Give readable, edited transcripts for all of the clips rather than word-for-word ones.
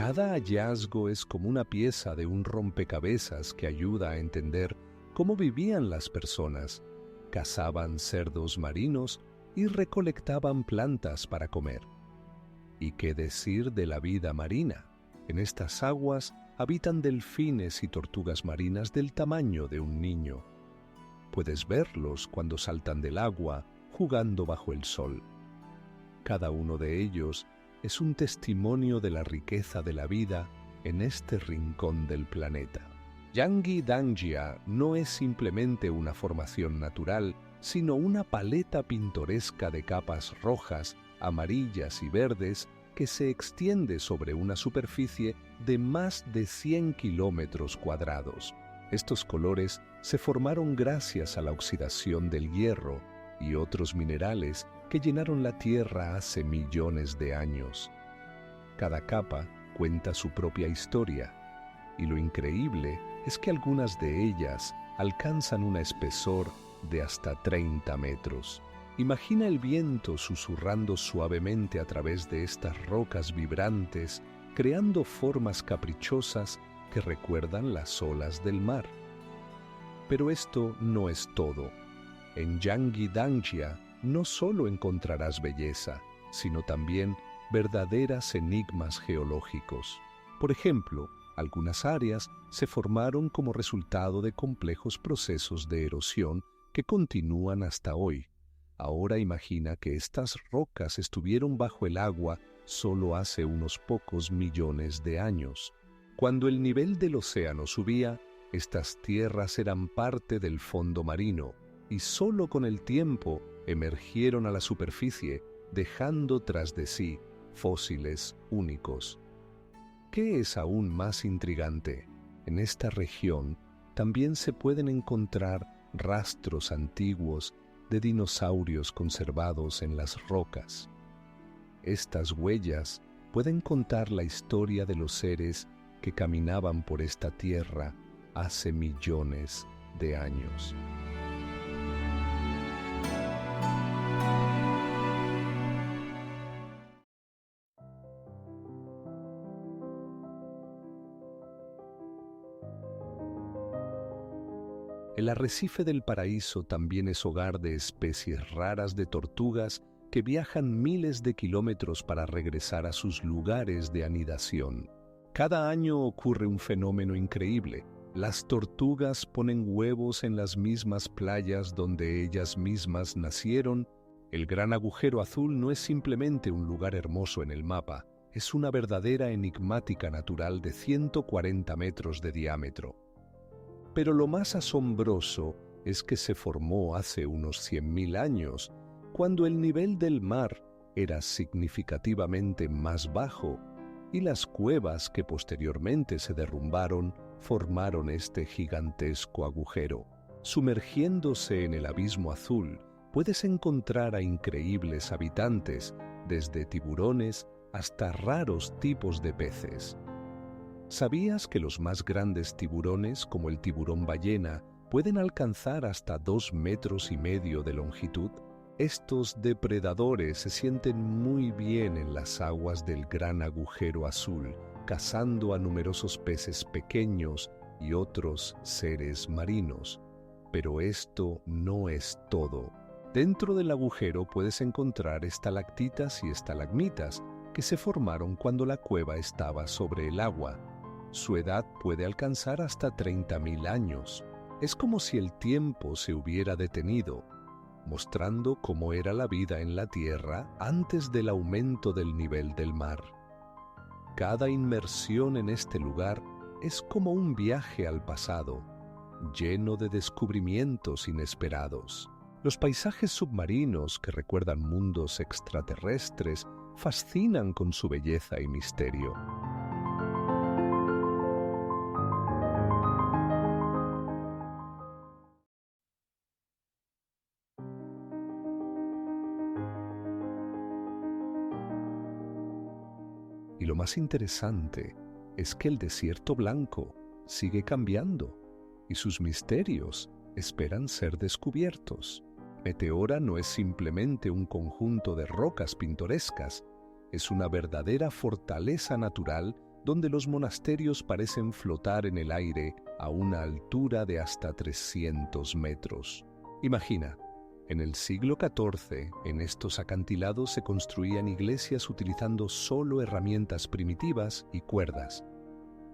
Cada hallazgo es como una pieza de un rompecabezas que ayuda a entender cómo vivían las personas. Cazaban cerdos marinos y recolectaban plantas para comer. ¿Y qué decir de la vida marina? En estas aguas habitan delfines y tortugas marinas del tamaño de un niño. Puedes verlos cuando saltan del agua, jugando bajo el sol. Cada uno de ellos es un testimonio de la riqueza de la vida en este rincón del planeta. Yanghi-Dangjia no es simplemente una formación natural, sino una paleta pintoresca de capas rojas, amarillas y verdes que se extiende sobre una superficie de más de 100 kilómetros cuadrados. Estos colores se formaron gracias a la oxidación del hierro y otros minerales que llenaron la Tierra hace millones de años. Cada capa cuenta su propia historia, y lo increíble es que algunas de ellas alcanzan un espesor de hasta 30 metros. Imagina el viento susurrando suavemente a través de estas rocas vibrantes, creando formas caprichosas que recuerdan las olas del mar. Pero esto no es todo. En Yanghi-Dangjia no solo encontrarás belleza, sino también verdaderas enigmas geológicos. Por ejemplo, algunas áreas se formaron como resultado de complejos procesos de erosión que continúan hasta hoy. Ahora imagina que estas rocas estuvieron bajo el agua solo hace unos pocos millones de años. Cuando el nivel del océano subía, estas tierras eran parte del fondo marino y solo con el tiempo emergieron a la superficie, dejando tras de sí fósiles únicos. ¿Qué es aún más intrigante? En esta región también se pueden encontrar rastros antiguos de dinosaurios conservados en las rocas. Estas huellas pueden contar la historia de los seres que caminaban por esta tierra hace millones de años. El arrecife del Paraíso también es hogar de especies raras de tortugas que viajan miles de kilómetros para regresar a sus lugares de anidación. Cada año ocurre un fenómeno increíble. Las tortugas ponen huevos en las mismas playas donde ellas mismas nacieron. El Gran Agujero Azul no es simplemente un lugar hermoso en el mapa, es una verdadera enigmática natural de 140 metros de diámetro. Pero lo más asombroso es que se formó hace unos 100.000 años, cuando el nivel del mar era significativamente más bajo, y las cuevas que posteriormente se derrumbaron formaron este gigantesco agujero. Sumergiéndose en el abismo azul, puedes encontrar a increíbles habitantes, desde tiburones hasta raros tipos de peces. ¿Sabías que los más grandes tiburones, como el tiburón ballena, pueden alcanzar hasta 2,5 metros de longitud? Estos depredadores se sienten muy bien en las aguas del Gran Agujero Azul, cazando a numerosos peces pequeños y otros seres marinos. Pero esto no es todo. Dentro del agujero puedes encontrar estalactitas y estalagmitas que se formaron cuando la cueva estaba sobre el agua. Su edad puede alcanzar hasta 30.000 años. Es como si el tiempo se hubiera detenido, mostrando cómo era la vida en la Tierra antes del aumento del nivel del mar. Cada inmersión en este lugar es como un viaje al pasado, lleno de descubrimientos inesperados. Los paisajes submarinos que recuerdan mundos extraterrestres fascinan con su belleza y misterio. Y lo más interesante es que el desierto blanco sigue cambiando y sus misterios esperan ser descubiertos. Meteora no es simplemente un conjunto de rocas pintorescas, es una verdadera fortaleza natural donde los monasterios parecen flotar en el aire a una altura de hasta 300 metros. Imagina, en el siglo XIV, en estos acantilados se construían iglesias utilizando solo herramientas primitivas y cuerdas.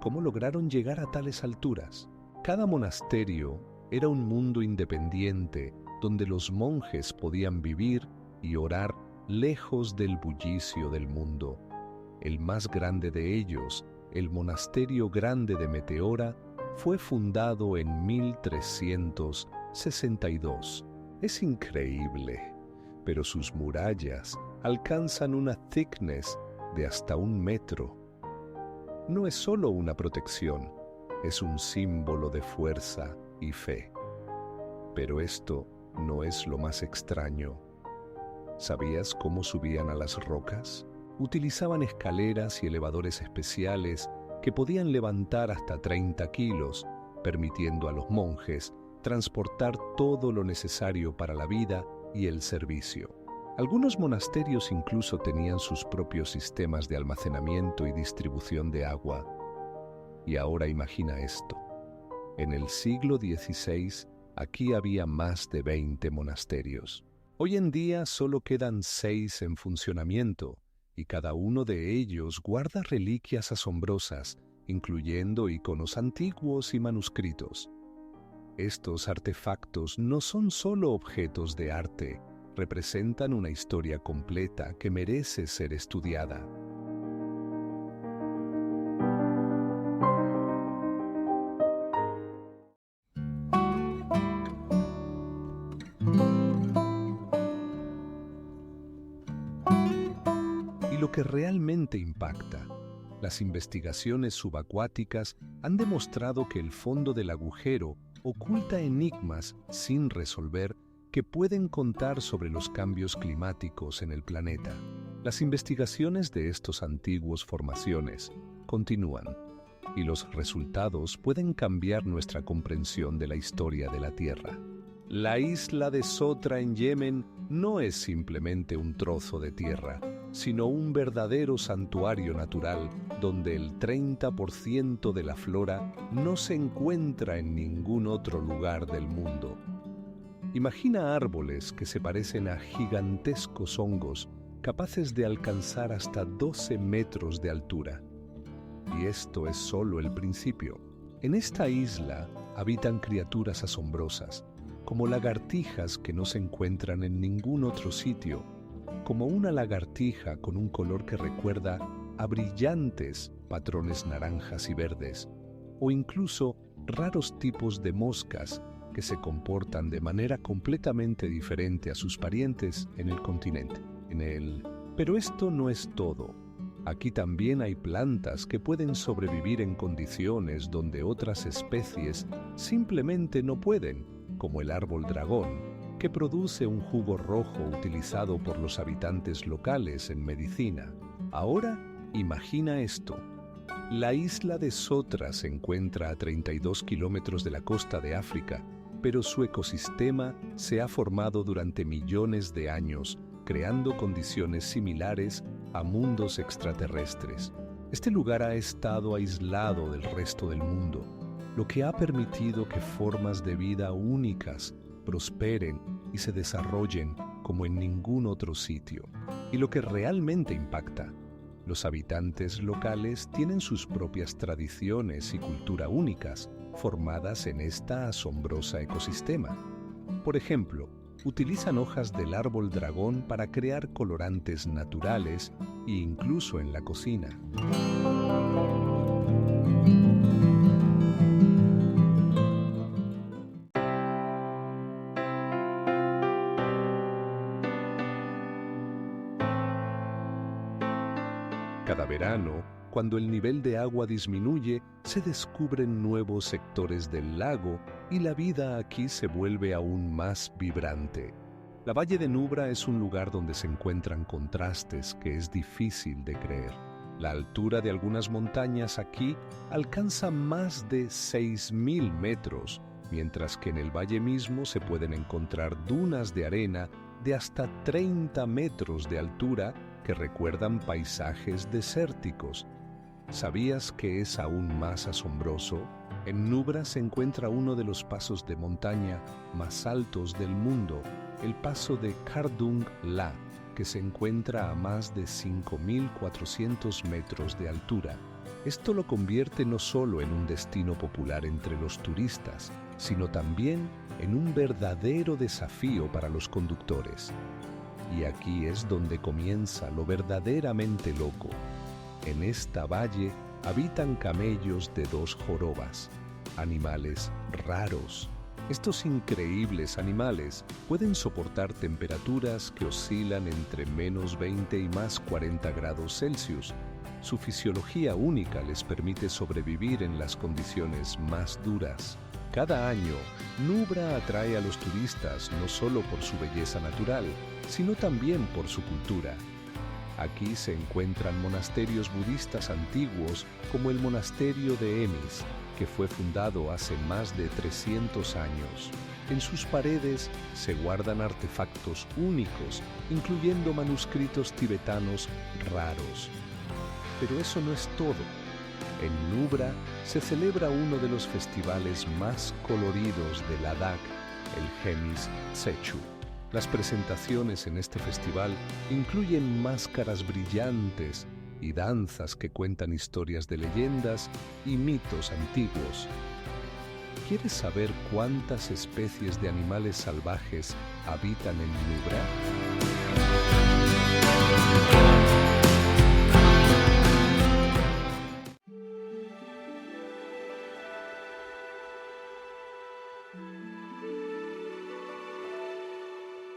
¿Cómo lograron llegar a tales alturas? Cada monasterio era un mundo independiente donde los monjes podían vivir y orar lejos del bullicio del mundo. El más grande de ellos, el Monasterio Grande de Meteora, fue fundado en 1362. Es increíble, pero sus murallas alcanzan una thickness de hasta 1 metro. No es solo una protección, es un símbolo de fuerza y fe. Pero esto no es lo más extraño. ¿Sabías cómo subían a las rocas? Utilizaban escaleras y elevadores especiales que podían levantar hasta 30 kilos, permitiendo a los monjes transportar todo lo necesario para la vida y el servicio. Algunos monasterios incluso tenían sus propios sistemas de almacenamiento y distribución de agua. Y ahora imagina esto. En el siglo XVI, aquí había más de 20 monasterios. Hoy en día solo quedan 6 en funcionamiento, y cada uno de ellos guarda reliquias asombrosas, incluyendo iconos antiguos y manuscritos. Estos artefactos no son solo objetos de arte, representan una historia completa que merece ser estudiada. Y lo que realmente impacta, las investigaciones subacuáticas han demostrado que el fondo del agujero oculta enigmas sin resolver que pueden contar sobre los cambios climáticos en el planeta. Las investigaciones de estos antiguos formaciones continúan, y los resultados pueden cambiar nuestra comprensión de la historia de la Tierra. La isla de Sotra en Yemen no es simplemente un trozo de tierra, sino un verdadero santuario natural donde el 30% de la flora no se encuentra en ningún otro lugar del mundo. Imagina árboles que se parecen a gigantescos hongos capaces de alcanzar hasta 12 metros de altura. Y esto es solo el principio. En esta isla habitan criaturas asombrosas, como lagartijas que no se encuentran en ningún otro sitio, como una lagartija con un color que recuerda a brillantes patrones naranjas y verdes, o incluso raros tipos de moscas que se comportan de manera completamente diferente a sus parientes en el continente. Pero esto no es todo. Aquí también hay plantas que pueden sobrevivir en condiciones donde otras especies simplemente no pueden, como el árbol dragón, que produce un jugo rojo utilizado por los habitantes locales en medicina. Ahora, imagina esto. La isla de Sotra se encuentra a 32 kilómetros de la costa de África, pero su ecosistema se ha formado durante millones de años, creando condiciones similares a mundos extraterrestres. Este lugar ha estado aislado del resto del mundo, lo que ha permitido que formas de vida únicas prosperen y se desarrollen como en ningún otro sitio. Y lo que realmente impacta, los habitantes locales tienen sus propias tradiciones y cultura únicas, formadas en esta asombrosa ecosistema. Por ejemplo, utilizan hojas del árbol dragón para crear colorantes naturales e incluso en la cocina. Cada verano, cuando el nivel de agua disminuye, se descubren nuevos sectores del lago y la vida aquí se vuelve aún más vibrante. La Valle de Nubra es un lugar donde se encuentran contrastes que es difícil de creer. La altura de algunas montañas aquí alcanza más de 6.000 metros, mientras que en el valle mismo se pueden encontrar dunas de arena de hasta 30 metros de altura que recuerdan paisajes desérticos. ¿Sabías que es aún más asombroso? En Nubra se encuentra uno de los pasos de montaña más altos del mundo, el paso de Khardung La, que se encuentra a más de 5.400 metros de altura. Esto lo convierte no solo en un destino popular entre los turistas, sino también en un verdadero desafío para los conductores. Y aquí es donde comienza lo verdaderamente loco. En esta valle habitan camellos de 2 jorobas, animales raros. Estos increíbles animales pueden soportar temperaturas que oscilan entre -20 y +40 grados Celsius. Su fisiología única les permite sobrevivir en las condiciones más duras. Cada año, Nubra atrae a los turistas no solo por su belleza natural, sino también por su cultura. Aquí se encuentran monasterios budistas antiguos como el monasterio de Emis, que fue fundado hace más de 300 años. En sus paredes se guardan artefactos únicos, incluyendo manuscritos tibetanos raros. Pero eso no es todo. En Nubra se celebra uno de los festivales más coloridos de Ladakh, el Hemis Tsechu. Las presentaciones en este festival incluyen máscaras brillantes y danzas que cuentan historias de leyendas y mitos antiguos. ¿Quieres saber cuántas especies de animales salvajes habitan en Nubra?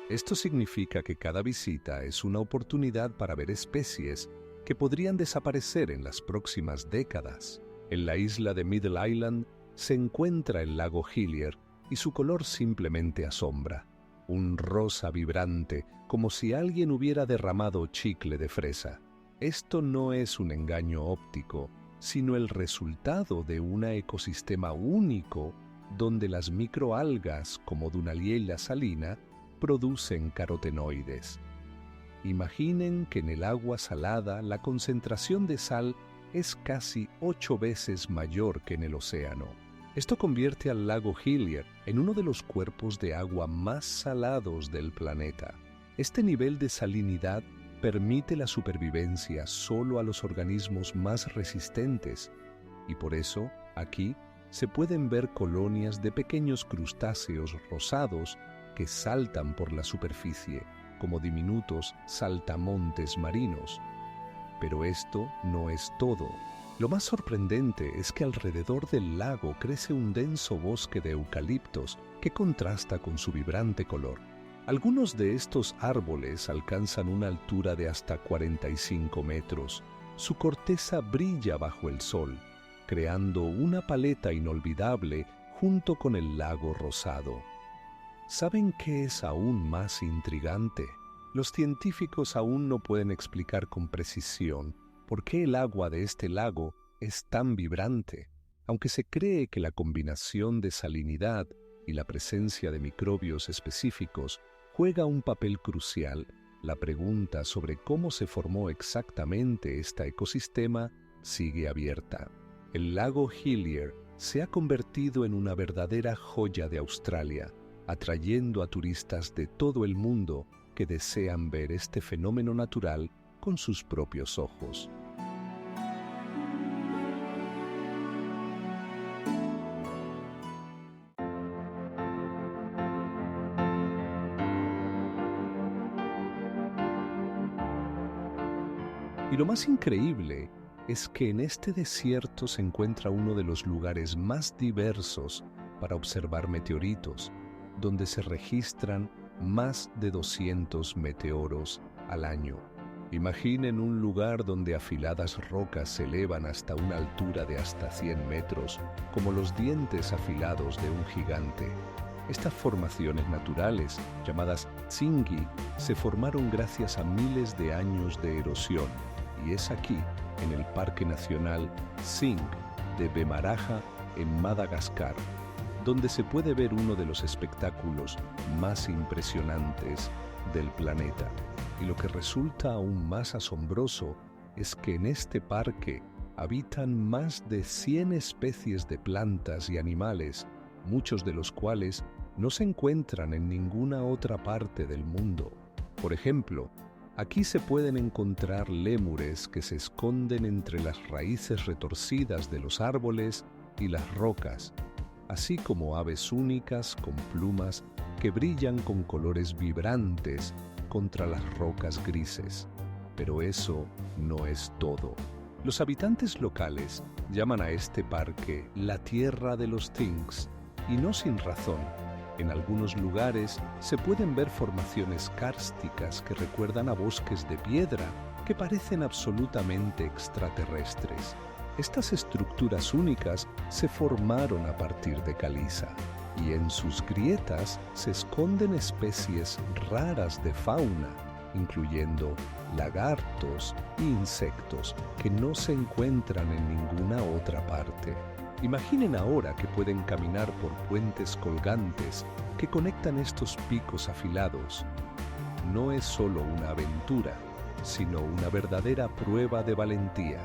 Esto significa que cada visita es una oportunidad para ver especies que podrían desaparecer en las próximas décadas. En la isla de Middle Island se encuentra el lago Hillier y su color simplemente asombra. Un rosa vibrante, como si alguien hubiera derramado chicle de fresa. Esto no es un engaño óptico, sino el resultado de un ecosistema único donde las microalgas, como Dunaliella salina, producen carotenoides. Imaginen que en el agua salada la concentración de sal es casi 8 veces mayor que en el océano. Esto convierte al lago Hillier en uno de los cuerpos de agua más salados del planeta. Este nivel de salinidad permite la supervivencia solo a los organismos más resistentes, y por eso, aquí, se pueden ver colonias de pequeños crustáceos rosados que saltan por la superficie, como diminutos saltamontes marinos. Pero esto no es todo. Lo más sorprendente es que alrededor del lago crece un denso bosque de eucaliptos que contrasta con su vibrante color. Algunos de estos árboles alcanzan una altura de hasta 45 metros. Su corteza brilla bajo el sol, creando una paleta inolvidable junto con el lago rosado. ¿Saben qué es aún más intrigante? Los científicos aún no pueden explicar con precisión por qué el agua de este lago es tan vibrante, aunque se cree que la combinación de salinidad y la presencia de microbios específicos juega un papel crucial. La pregunta sobre cómo se formó exactamente este ecosistema sigue abierta. El lago Hillier se ha convertido en una verdadera joya de Australia, atrayendo a turistas de todo el mundo que desean ver este fenómeno natural con sus propios ojos. Y lo más increíble es que en este desierto se encuentra uno de los lugares más diversos para observar meteoritos, donde se registran más de 200 meteoros al año. Imaginen un lugar donde afiladas rocas se elevan hasta una altura de hasta 100 metros, como los dientes afilados de un gigante. Estas formaciones naturales, llamadas tsingy, se formaron gracias a miles de años de erosión, y es aquí, en el Parque Nacional Singh de Bemaraha, en Madagascar, donde se puede ver uno de los espectáculos más impresionantes del planeta. Y lo que resulta aún más asombroso es que en este parque habitan más de 100 especies de plantas y animales, muchos de los cuales no se encuentran en ninguna otra parte del mundo. Por ejemplo, aquí se pueden encontrar lémures que se esconden entre las raíces retorcidas de los árboles y las rocas, así como aves únicas con plumas que brillan con colores vibrantes contra las rocas grises. Pero eso no es todo. Los habitantes locales llaman a este parque la Tierra de los Things, y no sin razón. En algunos lugares se pueden ver formaciones kársticas que recuerdan a bosques de piedra que parecen absolutamente extraterrestres. Estas estructuras únicas se formaron a partir de caliza, y en sus grietas se esconden especies raras de fauna, incluyendo lagartos e insectos que no se encuentran en ninguna otra parte. Imaginen ahora que pueden caminar por puentes colgantes que conectan estos picos afilados. No es solo una aventura, sino una verdadera prueba de valentía.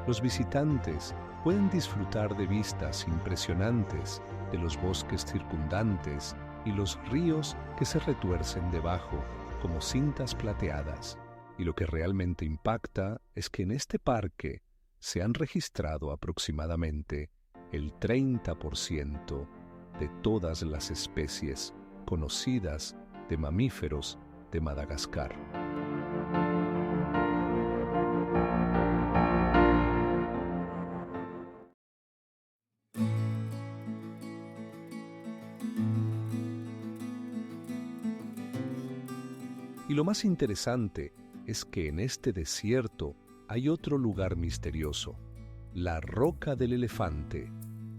Los visitantes pueden disfrutar de vistas impresionantes de los bosques circundantes y los ríos que se retuercen debajo como cintas plateadas. Y lo que realmente impacta es que en este parque se han registrado aproximadamente el 30% de todas las especies conocidas de mamíferos de Madagascar. Y lo más interesante es que en este desierto hay otro lugar misterioso, la Roca del Elefante,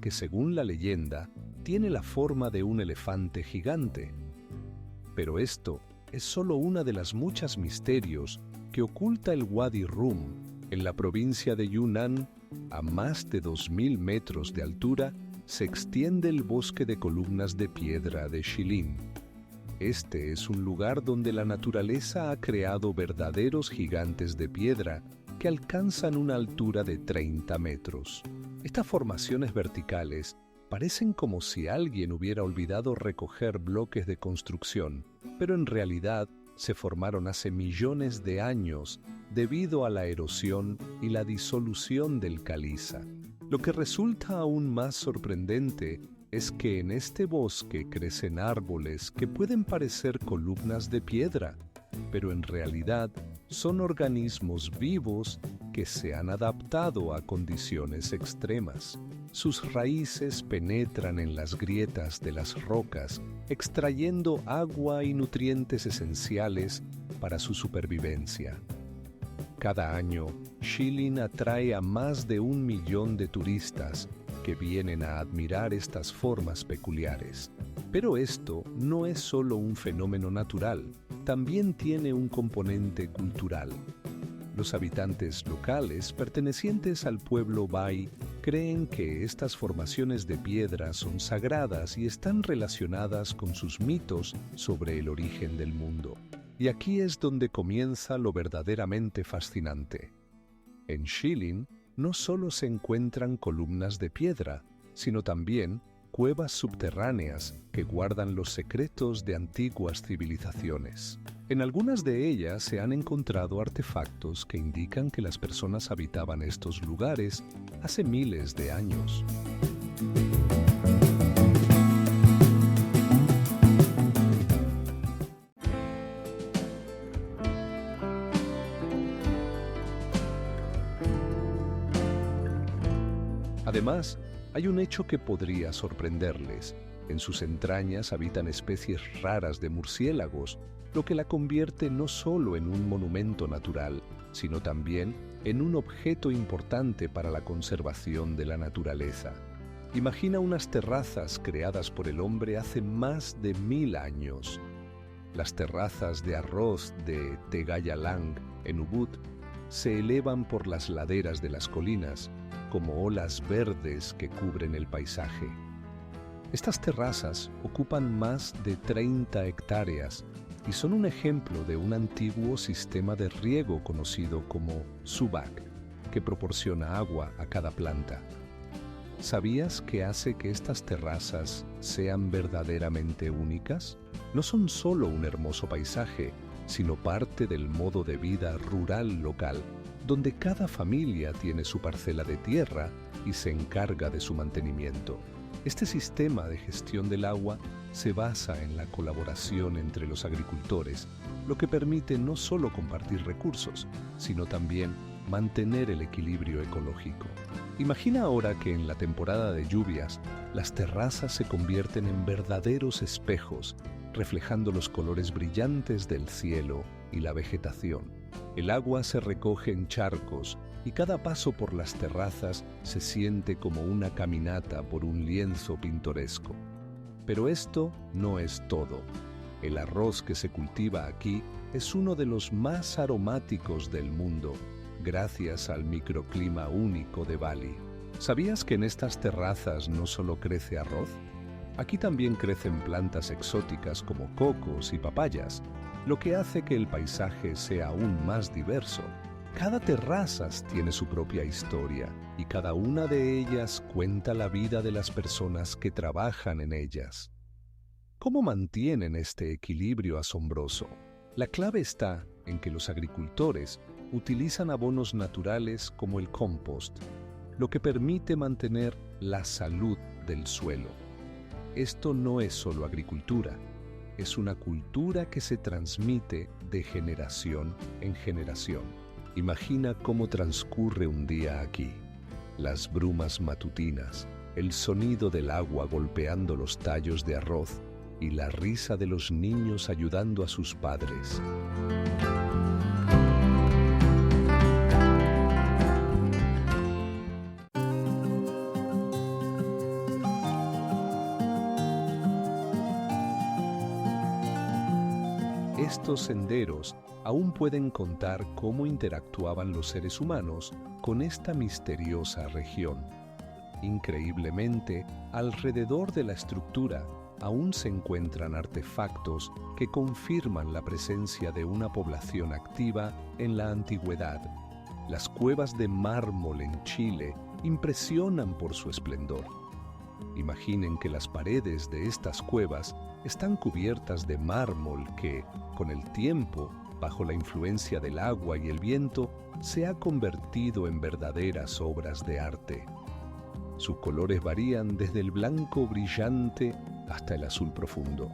que según la leyenda tiene la forma de un elefante gigante. Pero esto es solo una de las muchos misterios que oculta el Wadi Rum. En la provincia de Yunnan, a más de 2000 metros de altura, se extiende el bosque de columnas de piedra de Shilin. Este es un lugar donde la naturaleza ha creado verdaderos gigantes de piedra que alcanzan una altura de 30 metros. Estas formaciones verticales parecen como si alguien hubiera olvidado recoger bloques de construcción, pero en realidad se formaron hace millones de años debido a la erosión y la disolución del caliza. Lo que resulta aún más sorprendente es que en este bosque crecen árboles que pueden parecer columnas de piedra, pero en realidad son organismos vivos que se han adaptado a condiciones extremas. Sus raíces penetran en las grietas de las rocas, extrayendo agua y nutrientes esenciales para su supervivencia. Cada año, Shilin atrae a más de 1 millón de turistas que vienen a admirar estas formas peculiares. Pero esto no es solo un fenómeno natural, también tiene un componente cultural. Los habitantes locales pertenecientes al pueblo Bai creen que estas formaciones de piedra son sagradas y están relacionadas con sus mitos sobre el origen del mundo. Y aquí es donde comienza lo verdaderamente fascinante. En Shilin no solo se encuentran columnas de piedra, sino también cuevas subterráneas que guardan los secretos de antiguas civilizaciones. En algunas de ellas se han encontrado artefactos que indican que las personas habitaban estos lugares hace miles de años. Además, hay un hecho que podría sorprenderles. En sus entrañas habitan especies raras de murciélagos, lo que la convierte no solo en un monumento natural, sino también en un objeto importante para la conservación de la naturaleza. Imagina unas terrazas creadas por el hombre hace más de 1000 años. Las terrazas de arroz de Tegayalang, en Ubud, se elevan por las laderas de las colinas, como olas verdes que cubren el paisaje. Estas terrazas ocupan más de 30 hectáreas y son un ejemplo de un antiguo sistema de riego conocido como subak. que proporciona agua a cada planta. ¿Sabías qué hace que estas terrazas sean verdaderamente únicas? No son solo un hermoso paisaje, sino parte del modo de vida rural local, donde cada familia tiene su parcela de tierra y se encarga de su mantenimiento. Este sistema de gestión del agua se basa en la colaboración entre los agricultores, lo que permite no solo compartir recursos, sino también mantener el equilibrio ecológico. Imagina ahora que en la temporada de lluvias, las terrazas se convierten en verdaderos espejos, reflejando los colores brillantes del cielo y la vegetación. El agua se recoge en charcos y cada paso por las terrazas se siente como una caminata por un lienzo pintoresco. Pero esto no es todo. El arroz que se cultiva aquí es uno de los más aromáticos del mundo, gracias al microclima único de Bali. ¿Sabías que en estas terrazas no solo crece arroz? Aquí también crecen plantas exóticas como cocos y papayas, lo que hace que el paisaje sea aún más diverso. Cada terraza tiene su propia historia y cada una de ellas cuenta la vida de las personas que trabajan en ellas. ¿Cómo mantienen este equilibrio asombroso? La clave está en que los agricultores utilizan abonos naturales como el compost, lo que permite mantener la salud del suelo. Esto no es solo agricultura, es una cultura que se transmite de generación en generación. Imagina cómo transcurre un día aquí. Las brumas matutinas, el sonido del agua golpeando los tallos de arroz y la risa de los niños ayudando a sus padres. Estos senderos aún pueden contar cómo interactuaban los seres humanos con esta misteriosa región. Increíblemente, alrededor de la estructura aún se encuentran artefactos que confirman la presencia de una población activa en la antigüedad. Las cuevas de mármol en Chile impresionan por su esplendor. Imaginen que las paredes de estas cuevas están cubiertas de mármol que, con el tiempo, bajo la influencia del agua y el viento, se ha convertido en verdaderas obras de arte. Sus colores varían desde el blanco brillante hasta el azul profundo,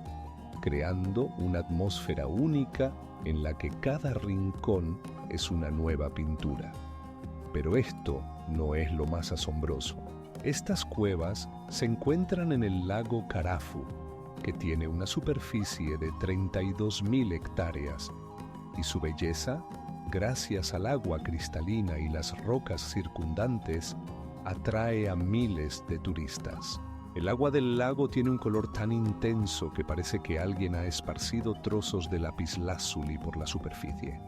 creando una atmósfera única en la que cada rincón es una nueva pintura. Pero esto no es lo más asombroso. Estas cuevas se encuentran en el lago Carafu, que tiene una superficie de 32.000 hectáreas, y su belleza, gracias al agua cristalina y las rocas circundantes, atrae a miles de turistas. El agua del lago tiene un color tan intenso que parece que alguien ha esparcido trozos de lapislázuli por la superficie.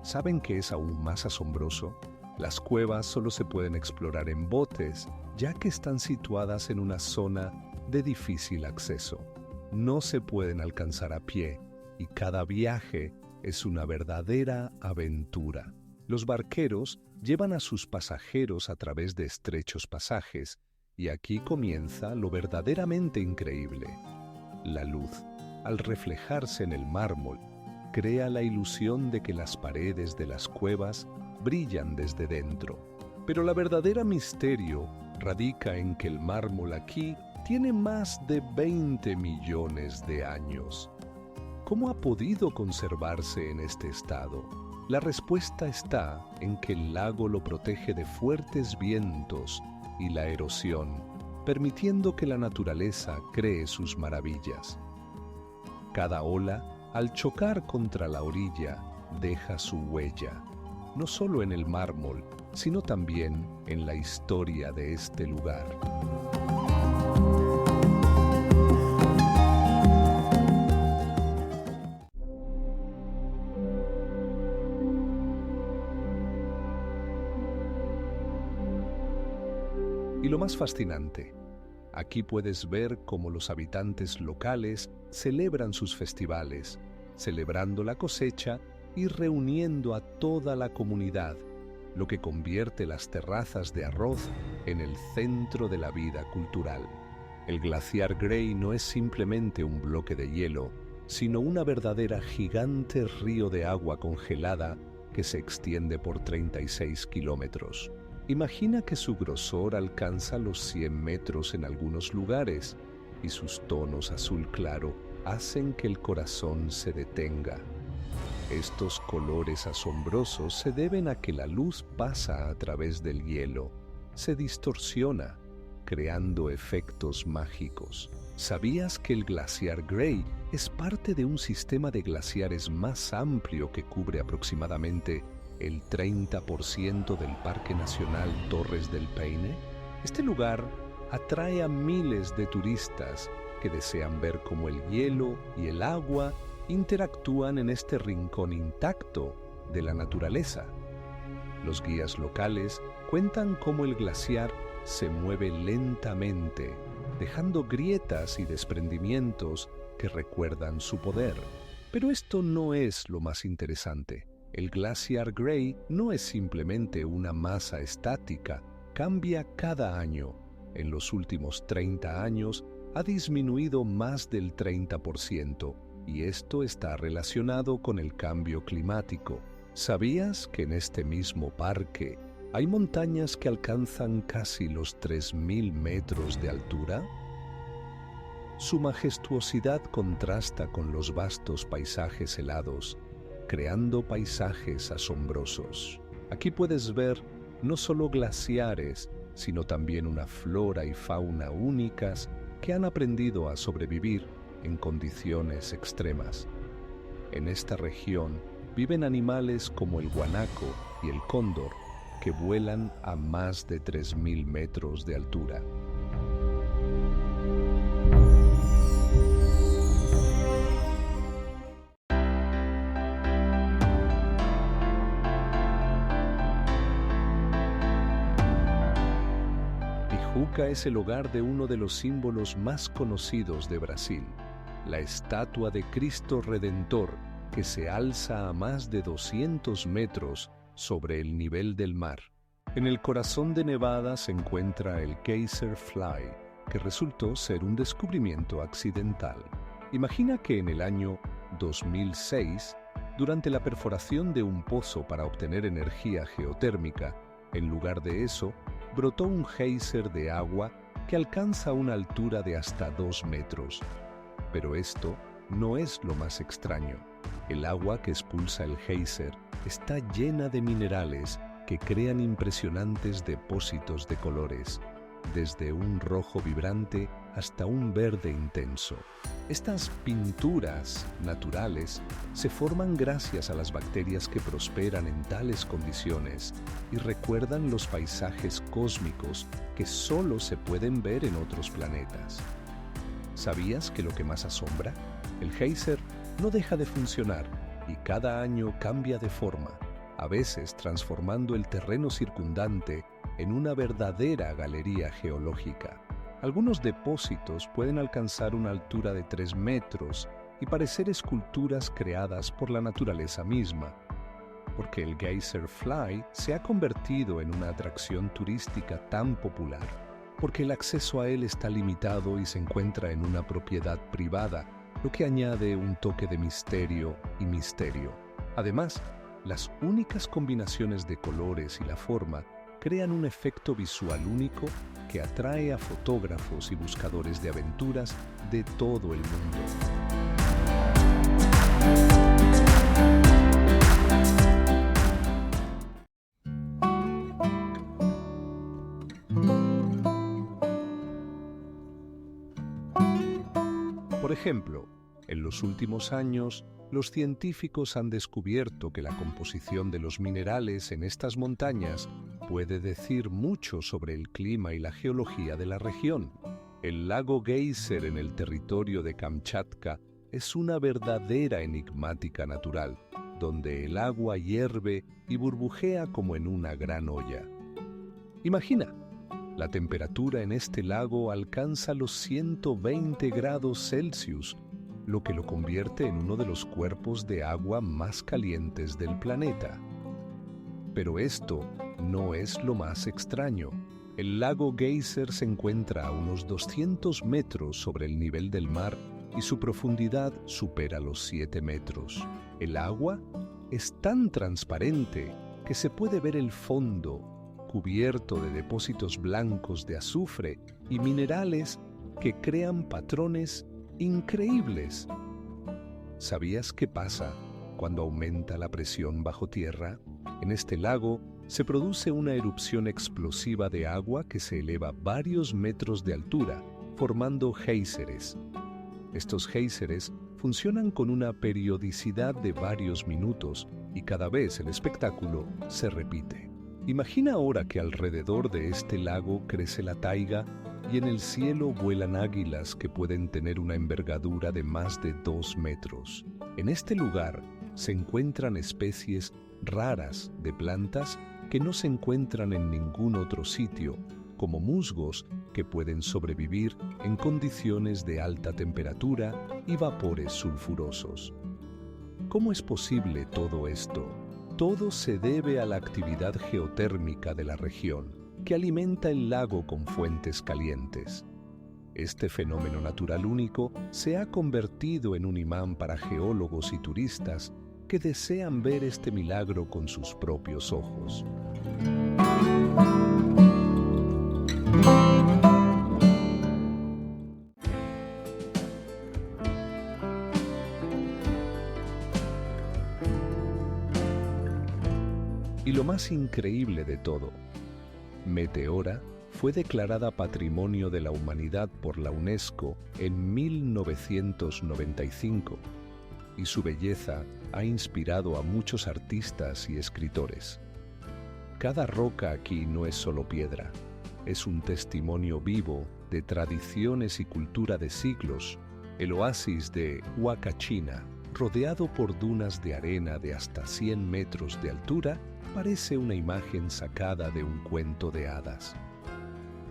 ¿Saben qué es aún más asombroso? Las cuevas solo se pueden explorar en botes, ya que están situadas en una zona de difícil acceso. No se pueden alcanzar a pie y cada viaje es una verdadera aventura. Los barqueros llevan a sus pasajeros a través de estrechos pasajes y aquí comienza lo verdaderamente increíble. La luz, al reflejarse en el mármol, crea la ilusión de que las paredes de las cuevas brillan desde dentro. Pero la verdadera misterio radica en que el mármol aquí tiene más de 20 millones de años. ¿Cómo ha podido conservarse en este estado? La respuesta está en que el lago lo protege de fuertes vientos y la erosión, permitiendo que la naturaleza cree sus maravillas. Cada ola, al chocar contra la orilla, deja su huella, no solo en el mármol, sino también en la historia de este lugar. Y lo más fascinante, aquí puedes ver cómo los habitantes locales celebran sus festivales, celebrando la cosecha y reuniendo a toda la comunidad, lo que convierte las terrazas de arroz en el centro de la vida cultural. El glaciar Gray no es simplemente un bloque de hielo, sino una verdadera gigante río de agua congelada que se extiende por 36 kilómetros. Imagina que su grosor alcanza los 100 metros en algunos lugares y sus tonos azul claro hacen que el corazón se detenga. Estos colores asombrosos se deben a que la luz pasa a través del hielo, se distorsiona, creando efectos mágicos. ¿Sabías que el glaciar Gray es parte de un sistema de glaciares más amplio que cubre aproximadamente el 30% del Parque Nacional Torres del Paine? Este lugar atrae a miles de turistas que desean ver cómo el hielo y el agua interactúan en este rincón intacto de la naturaleza. Los guías locales cuentan cómo el glaciar se mueve lentamente, dejando grietas y desprendimientos que recuerdan su poder. Pero esto no es lo más interesante. El glaciar Gray no es simplemente una masa estática, cambia cada año. En los últimos 30 años ha disminuido más del 30%, y esto está relacionado con el cambio climático. ¿Sabías que en este mismo parque hay montañas que alcanzan casi los 3.000 metros de altura? Su majestuosidad contrasta con los vastos paisajes helados, creando paisajes asombrosos. Aquí puedes ver no solo glaciares, sino también una flora y fauna únicas que han aprendido a sobrevivir en condiciones extremas. En esta región viven animales como el guanaco y el cóndor, que vuelan a más de 3.000 metros de altura. Tijuca es el hogar de uno de los símbolos más conocidos de Brasil, la estatua de Cristo Redentor, que se alza a más de 200 metros sobre el nivel del mar. En el corazón de Nevada se encuentra el Geyser Fly, que resultó ser un descubrimiento accidental. Imagina que en el año 2006, durante la perforación de un pozo para obtener energía geotérmica, en lugar de eso, brotó un geyser de agua que alcanza una altura de hasta 2 metros. Pero esto no es lo más extraño. El agua que expulsa el geyser está llena de minerales que crean impresionantes depósitos de colores, desde un rojo vibrante hasta un verde intenso. Estas pinturas naturales se forman gracias a las bacterias que prosperan en tales condiciones y recuerdan los paisajes cósmicos que solo se pueden ver en otros planetas. ¿Sabías que lo que más asombra? El geyser no deja de funcionar y cada año cambia de forma, a veces transformando el terreno circundante en una verdadera galería geológica. Algunos depósitos pueden alcanzar una altura de 3 metros y parecer esculturas creadas por la naturaleza misma, porque el Geyser Fly se ha convertido en una atracción turística tan popular, porque el acceso a él está limitado y se encuentra en una propiedad privada, lo que añade un toque de misterio y misterio. Además, las únicas combinaciones de colores y la forma crean un efecto visual único que atrae a fotógrafos y buscadores de aventuras de todo el mundo. Por ejemplo, en los últimos años, los científicos han descubierto que la composición de los minerales en estas montañas puede decir mucho sobre el clima y la geología de la región. El lago Geyser en el territorio de Kamchatka es una verdadera enigmática natural, donde el agua hierve y burbujea como en una gran olla. Imagina, la temperatura en este lago alcanza los 120 grados Celsius, lo que lo convierte en uno de los cuerpos de agua más calientes del planeta. Pero esto no es lo más extraño. El lago Geyser se encuentra a unos 200 metros sobre el nivel del mar y su profundidad supera los 7 metros. El agua es tan transparente que se puede ver el fondo, cubierto de depósitos blancos de azufre y minerales que crean patrones increíbles. ¿Sabías qué pasa cuando aumenta la presión bajo tierra? En este lago se produce una erupción explosiva de agua que se eleva varios metros de altura, formando géiseres. Estos géiseres funcionan con una periodicidad de varios minutos y cada vez el espectáculo se repite. Imagina ahora que alrededor de este lago crece la taiga y en el cielo vuelan águilas que pueden tener una envergadura de más de 2 metros. En este lugar se encuentran especies raras de plantas que no se encuentran en ningún otro sitio, como musgos que pueden sobrevivir en condiciones de alta temperatura y vapores sulfurosos. ¿Cómo es posible todo esto? Todo se debe a la actividad geotérmica de la región, que alimenta el lago con fuentes calientes. Este fenómeno natural único se ha convertido en un imán para geólogos y turistas que desean ver este milagro con sus propios ojos. Y lo más increíble de todo, Meteora fue declarada Patrimonio de la Humanidad por la UNESCO en 1995 y su belleza ha inspirado a muchos artistas y escritores. Cada roca aquí no es solo piedra, es un testimonio vivo de tradiciones y cultura de siglos. El oasis de Huacachina, rodeado por dunas de arena de hasta 100 metros de altura, parece una imagen sacada de un cuento de hadas.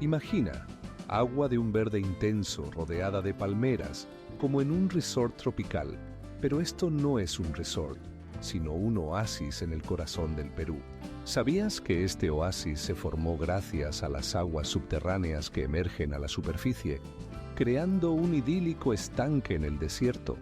Imagina agua de un verde intenso rodeada de palmeras, como en un resort tropical, pero esto no es un resort, sino un oasis en el corazón del Perú. ¿Sabías que este oasis se formó gracias a las aguas subterráneas que emergen a la superficie, creando un idílico estanque en el desierto?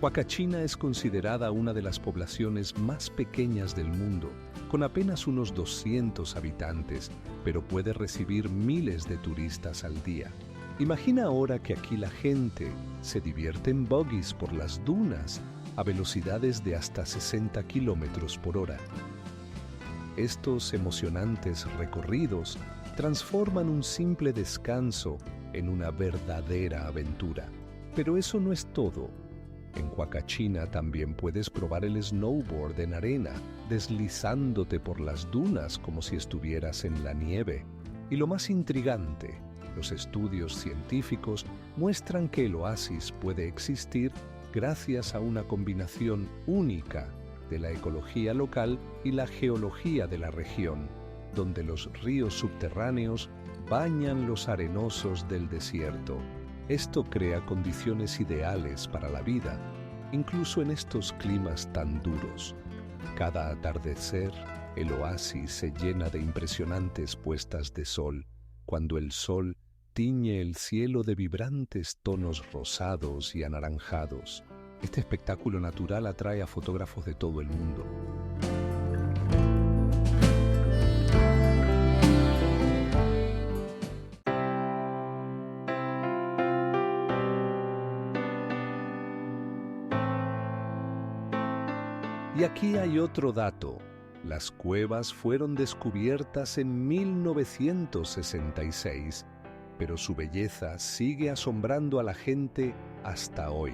Huacachina es considerada una de las poblaciones más pequeñas del mundo, con apenas unos 200 habitantes, pero puede recibir miles de turistas al día. Imagina ahora que aquí la gente se divierte en buggies por las dunas a velocidades de hasta 60 kilómetros por hora. Estos emocionantes recorridos transforman un simple descanso en una verdadera aventura. Pero eso no es todo. En Huacachina también puedes probar el snowboard en arena, deslizándote por las dunas como si estuvieras en la nieve. Y lo más intrigante, los estudios científicos muestran que el oasis puede existir gracias a una combinación única de la ecología local y la geología de la región, donde los ríos subterráneos bañan los arenosos del desierto. Esto crea condiciones ideales para la vida, incluso en estos climas tan duros. Cada atardecer, el oasis se llena de impresionantes puestas de sol, cuando el sol tiñe el cielo de vibrantes tonos rosados y anaranjados. Este espectáculo natural atrae a fotógrafos de todo el mundo. Y aquí hay otro dato. Las cuevas fueron descubiertas en 1966, pero su belleza sigue asombrando a la gente hasta hoy.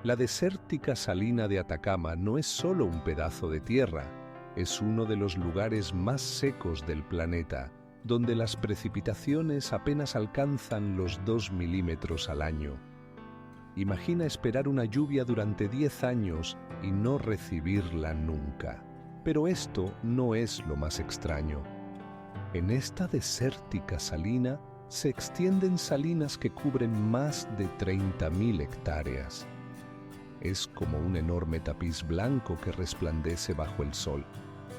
La desértica salina de Atacama no es solo un pedazo de tierra, es uno de los lugares más secos del planeta, donde las precipitaciones apenas alcanzan los 2 milímetros al año. Imagina esperar una lluvia durante 10 años y no recibirla nunca. Pero esto no es lo más extraño. En esta desértica salina se extienden salinas que cubren más de 30.000 hectáreas. Es como un enorme tapiz blanco que resplandece bajo el sol.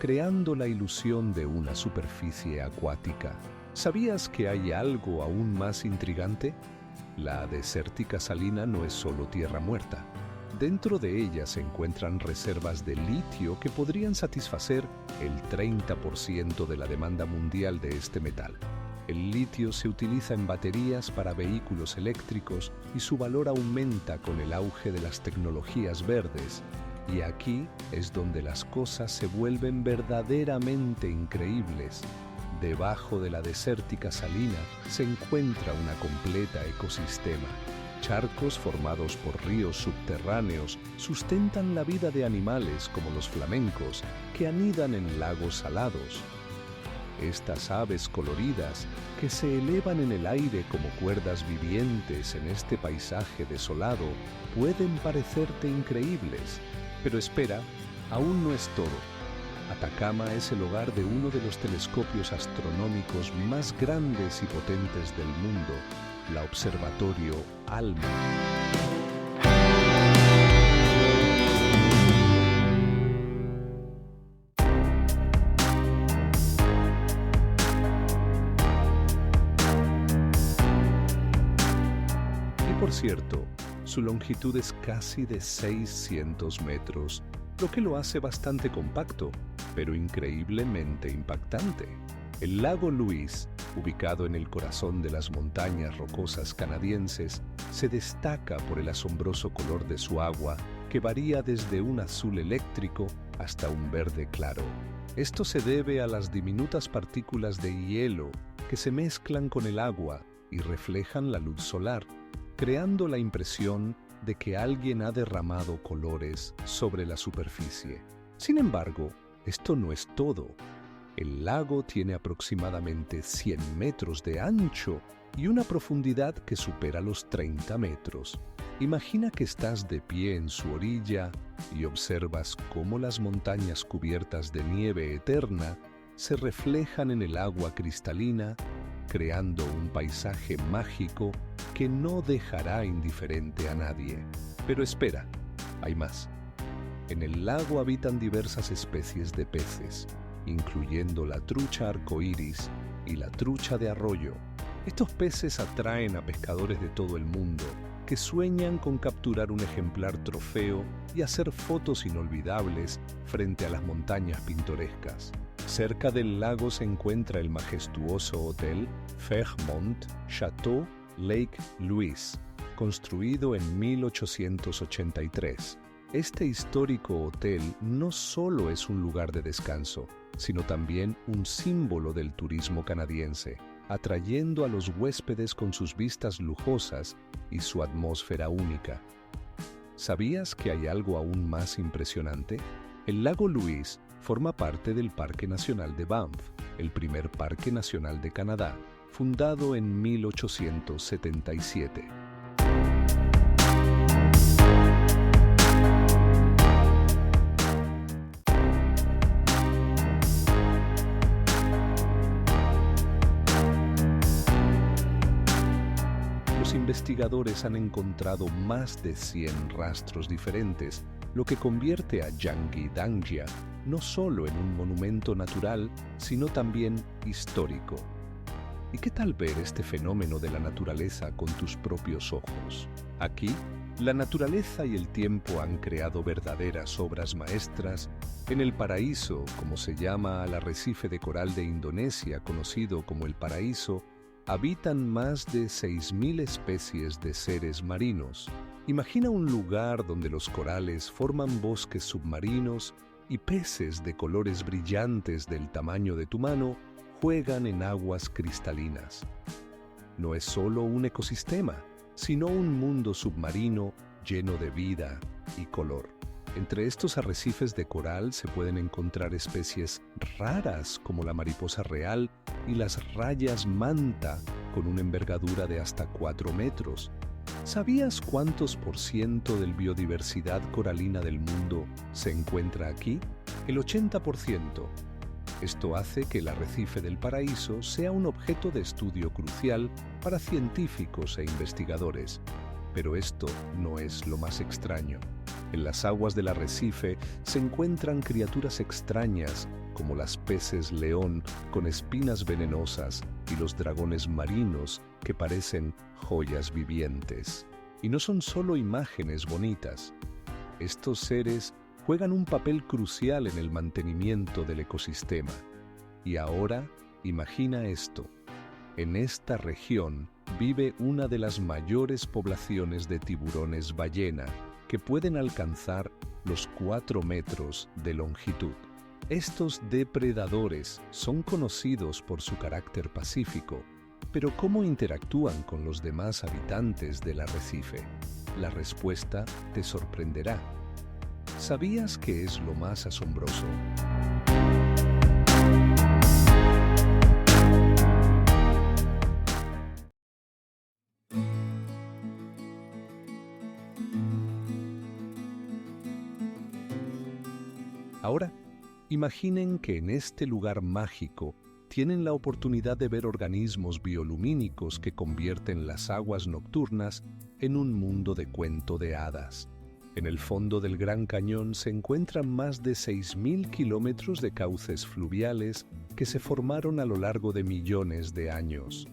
creando la ilusión de una superficie acuática. ¿Sabías que hay algo aún más intrigante? La desértica salina no es solo tierra muerta. Dentro de ella se encuentran reservas de litio que podrían satisfacer el 30% de la demanda mundial de este metal. El litio se utiliza en baterías para vehículos eléctricos y su valor aumenta con el auge de las tecnologías verdes. Y aquí es donde las cosas se vuelven verdaderamente increíbles. Debajo de la desértica salina se encuentra una completa ecosistema. Charcos formados por ríos subterráneos sustentan la vida de animales como los flamencos que anidan en lagos salados. Estas aves coloridas que se elevan en el aire como cuerdas vivientes en este paisaje desolado pueden parecerte increíbles. Pero espera, aún no es todo. Atacama es el hogar de uno de los telescopios astronómicos más grandes y potentes del mundo, la Observatorio ALMA. Y por cierto, su longitud es casi de 600 metros, lo que lo hace bastante compacto, pero increíblemente impactante. El lago Louise, ubicado en el corazón de las montañas rocosas canadienses, se destaca por el asombroso color de su agua, que varía desde un azul eléctrico hasta un verde claro. Esto se debe a las diminutas partículas de hielo que se mezclan con el agua y reflejan la luz solar, creando la impresión de que alguien ha derramado colores sobre la superficie. Sin embargo, esto no es todo. El lago tiene aproximadamente 100 metros de ancho y una profundidad que supera los 30 metros. Imagina que estás de pie en su orilla y observas cómo las montañas cubiertas de nieve eterna se reflejan en el agua cristalina, creando un paisaje mágico que no dejará indiferente a nadie. Pero espera, hay más. En el lago habitan diversas especies de peces, incluyendo la trucha arcoíris y la trucha de arroyo. Estos peces atraen a pescadores de todo el mundo que sueñan con capturar un ejemplar trofeo y hacer fotos inolvidables frente a las montañas pintorescas. Cerca del lago se encuentra el majestuoso hotel Fairmont Chateau Lake Louise, construido en 1883. Este histórico hotel no solo es un lugar de descanso, sino también un símbolo del turismo canadiense, atrayendo a los huéspedes con sus vistas lujosas y su atmósfera única. ¿Sabías que hay algo aún más impresionante? El lago Louise forma parte del Parque Nacional de Banff, el primer parque nacional de Canadá, fundado en 1877. Los investigadores han encontrado más de 100 rastros diferentes, lo que convierte a Yangui-Dangia no solo en un monumento natural, sino también histórico. ¿Y qué tal ver este fenómeno de la naturaleza con tus propios ojos? Aquí, la naturaleza y el tiempo han creado verdaderas obras maestras. En el paraíso, como se llama al arrecife de coral de Indonesia, conocido como el Paraíso, habitan más de 6.000 especies de seres marinos. Imagina un lugar donde los corales forman bosques submarinos y peces de colores brillantes del tamaño de tu mano juegan en aguas cristalinas. No es solo un ecosistema, sino un mundo submarino lleno de vida y color. Entre estos arrecifes de coral se pueden encontrar especies raras como la mariposa real y las rayas manta con una envergadura de hasta 4 metros. ¿Sabías cuántos % de la biodiversidad coralina del mundo se encuentra aquí? El 80%. Esto hace que el arrecife del Paraíso sea un objeto de estudio crucial para científicos e investigadores. Pero esto no es lo más extraño. En las aguas del arrecife se encuentran criaturas extrañas como las peces león con espinas venenosas y los dragones marinos que parecen joyas vivientes. Y no son solo imágenes bonitas. Estos seres juegan un papel crucial en el mantenimiento del ecosistema. Y ahora, imagina esto. En esta región vive una de las mayores poblaciones de tiburones ballena, que pueden alcanzar los 4 metros de longitud. Estos depredadores son conocidos por su carácter pacífico, pero ¿cómo interactúan con los demás habitantes del arrecife? La respuesta te sorprenderá. ¿Sabías qué es lo más asombroso? Ahora, imaginen que en este lugar mágico tienen la oportunidad de ver organismos biolumínicos que convierten las aguas nocturnas en un mundo de cuento de hadas. En el fondo del Gran Cañón se encuentran más de 6.000 kilómetros de cauces fluviales que se formaron a lo largo de millones de años.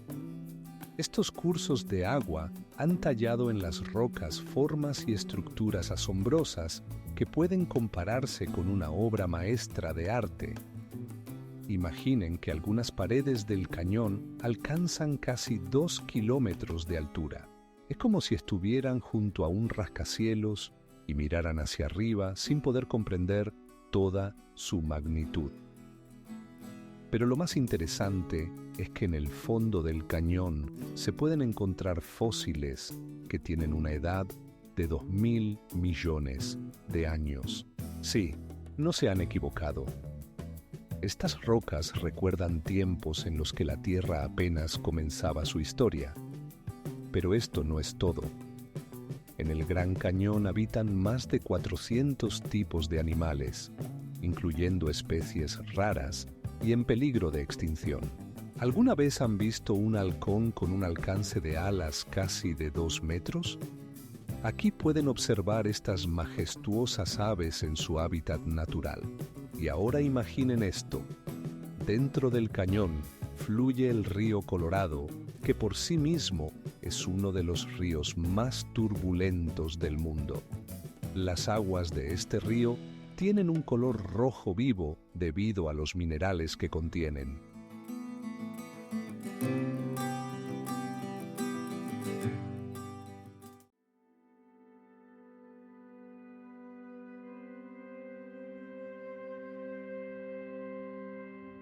Estos cursos de agua han tallado en las rocas formas y estructuras asombrosas que pueden compararse con una obra maestra de arte. Imaginen que algunas paredes del cañón alcanzan casi 2 kilómetros de altura. Es como si estuvieran junto a un rascacielos y miraran hacia arriba sin poder comprender toda su magnitud. Pero lo más interesante es que en el fondo del cañón se pueden encontrar fósiles que tienen una edad de 2.000 millones de años. Sí, no se han equivocado. Estas rocas recuerdan tiempos en los que la Tierra apenas comenzaba su historia. Pero esto no es todo. En el Gran Cañón habitan más de 400 tipos de animales, incluyendo especies raras y en peligro de extinción. ¿Alguna vez han visto un halcón con un alcance de alas casi de 2 metros? Aquí pueden observar estas majestuosas aves en su hábitat natural. Y ahora imaginen esto. Dentro del cañón fluye el río Colorado, que por sí mismo es uno de los ríos más turbulentos del mundo. Las aguas de este río tienen un color rojo vivo debido a los minerales que contienen.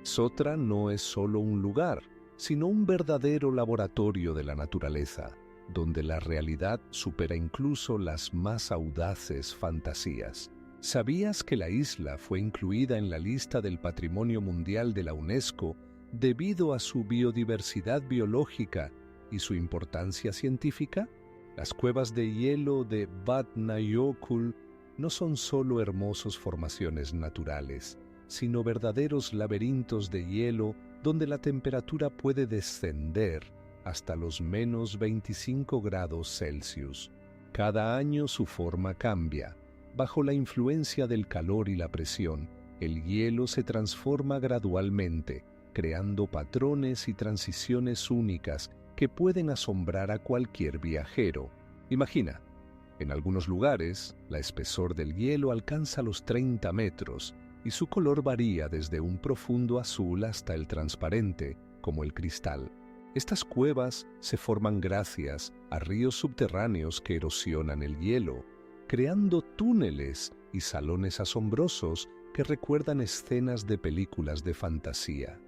Sotra no es solo un lugar, sino un verdadero laboratorio de la naturaleza, donde la realidad supera incluso las más audaces fantasías. ¿Sabías que la isla fue incluida en la lista del Patrimonio Mundial de la UNESCO debido a su biodiversidad biológica y su importancia científica? Las cuevas de hielo de Vatnajökull no son solo hermosas formaciones naturales, sino verdaderos laberintos de hielo donde la temperatura puede descender hasta los menos 25 grados Celsius. Cada año su forma cambia. Bajo la influencia del calor y la presión, el hielo se transforma gradualmente, creando patrones y transiciones únicas que pueden asombrar a cualquier viajero. Imagina, en algunos lugares, la espesor del hielo alcanza los 30 metros, y su color varía desde un profundo azul hasta el transparente, como el cristal. Estas cuevas se forman gracias a ríos subterráneos que erosionan el hielo, creando túneles y salones asombrosos que recuerdan escenas de películas de fantasía.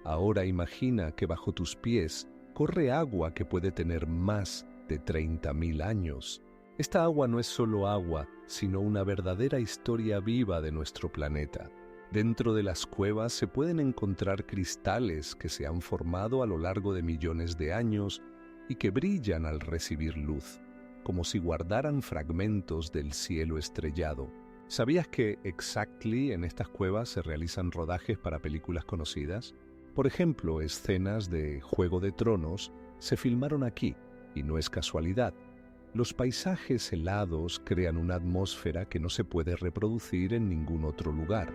Ahora imagina que bajo tus pies corre agua que puede tener más de 30.000 años. Esta agua no es solo agua, sino una verdadera historia viva de nuestro planeta. Dentro de las cuevas se pueden encontrar cristales que se han formado a lo largo de millones de años y que brillan al recibir luz, como si guardaran fragmentos del cielo estrellado. ¿Sabías que Exactly en estas cuevas se realizan rodajes para películas conocidas? Por ejemplo, escenas de Juego de Tronos se filmaron aquí, y no es casualidad. Los paisajes helados crean una atmósfera que no se puede reproducir en ningún otro lugar.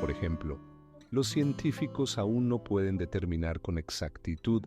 Por ejemplo, los científicos aún no pueden determinar con exactitud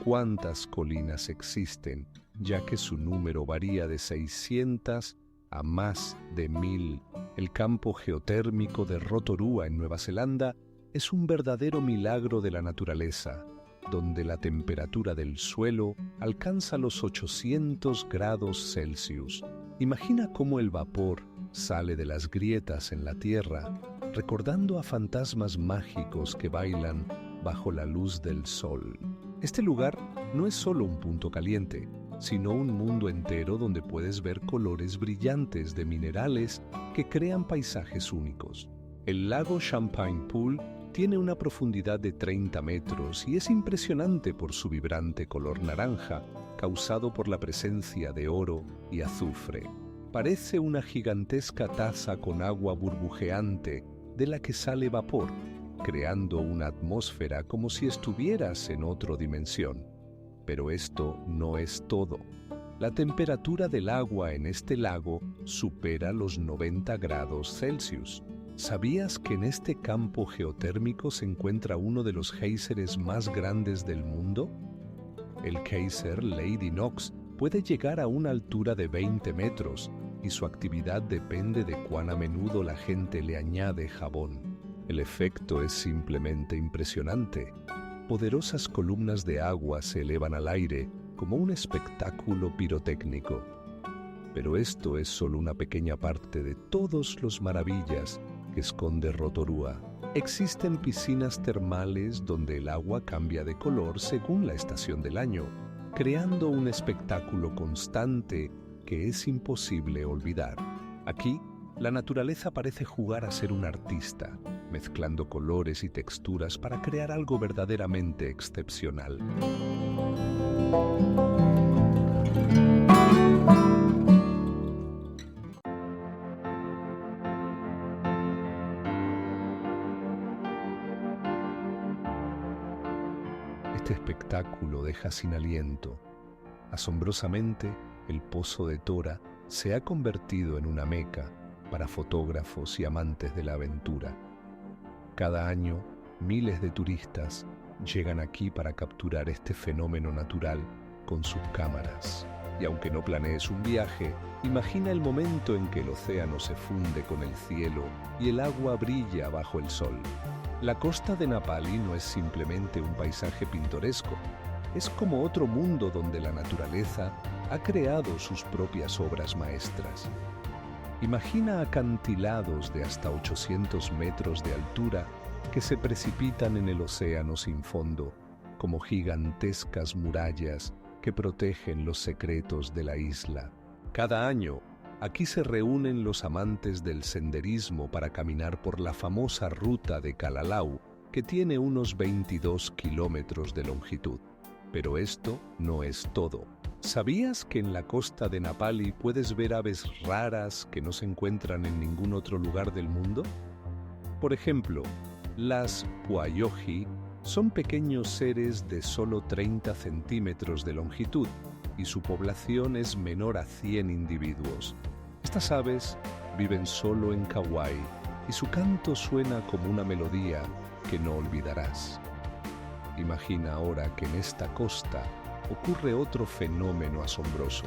cuántas colinas existen, ya que su número varía de 600 a más de 1000. El campo geotérmico de Rotorua en Nueva Zelanda es un verdadero milagro de la naturaleza, donde la temperatura del suelo alcanza los 800 grados Celsius. Imagina cómo el vapor sale de las grietas en la tierra, recordando a fantasmas mágicos que bailan bajo la luz del sol. Este lugar no es solo un punto caliente, sino un mundo entero donde puedes ver colores brillantes de minerales que crean paisajes únicos. El lago Champagne Pool tiene una profundidad de 30 metros y es impresionante por su vibrante color naranja, causado por la presencia de oro y azufre. Parece una gigantesca taza con agua burbujeante de la que sale vapor, creando una atmósfera como si estuvieras en otra dimensión. Pero esto no es todo. La temperatura del agua en este lago supera los 90 grados Celsius. ¿Sabías que en este campo geotérmico se encuentra uno de los géiseres más grandes del mundo? El géiser Lady Knox puede llegar a una altura de 20 metros y su actividad depende de cuán a menudo la gente le añade jabón. El efecto es simplemente impresionante. Poderosas columnas de agua se elevan al aire como un espectáculo pirotécnico. Pero esto es solo una pequeña parte de todas las maravillas que esconde Rotorua. Existen piscinas termales donde el agua cambia de color según la estación del año, creando un espectáculo constante que es imposible olvidar. Aquí, la naturaleza parece jugar a ser un artista, mezclando colores y texturas para crear algo verdaderamente excepcional. Este espectáculo deja sin aliento. Asombrosamente, el Pozo de Tora se ha convertido en una meca para fotógrafos y amantes de la aventura. Cada año, miles de turistas llegan aquí para capturar este fenómeno natural con sus cámaras. Y aunque no planees un viaje, imagina el momento en que el océano se funde con el cielo y el agua brilla bajo el sol. La costa de Napali no es simplemente un paisaje pintoresco, es como otro mundo donde la naturaleza ha creado sus propias obras maestras. Imagina acantilados de hasta 800 metros de altura que se precipitan en el océano sin fondo, como gigantescas murallas que protegen los secretos de la isla. Cada año, aquí se reúnen los amantes del senderismo para caminar por la famosa ruta de Kalalau, que tiene unos 22 kilómetros de longitud. Pero esto no es todo. ¿Sabías que en la costa de Napali puedes ver aves raras que no se encuentran en ningún otro lugar del mundo? Por ejemplo, las puayoji son pequeños seres de solo 30 centímetros de longitud y su población es menor a 100 individuos. Estas aves viven solo en Kauai y su canto suena como una melodía que no olvidarás. Imagina ahora que en esta costa ocurre otro fenómeno asombroso: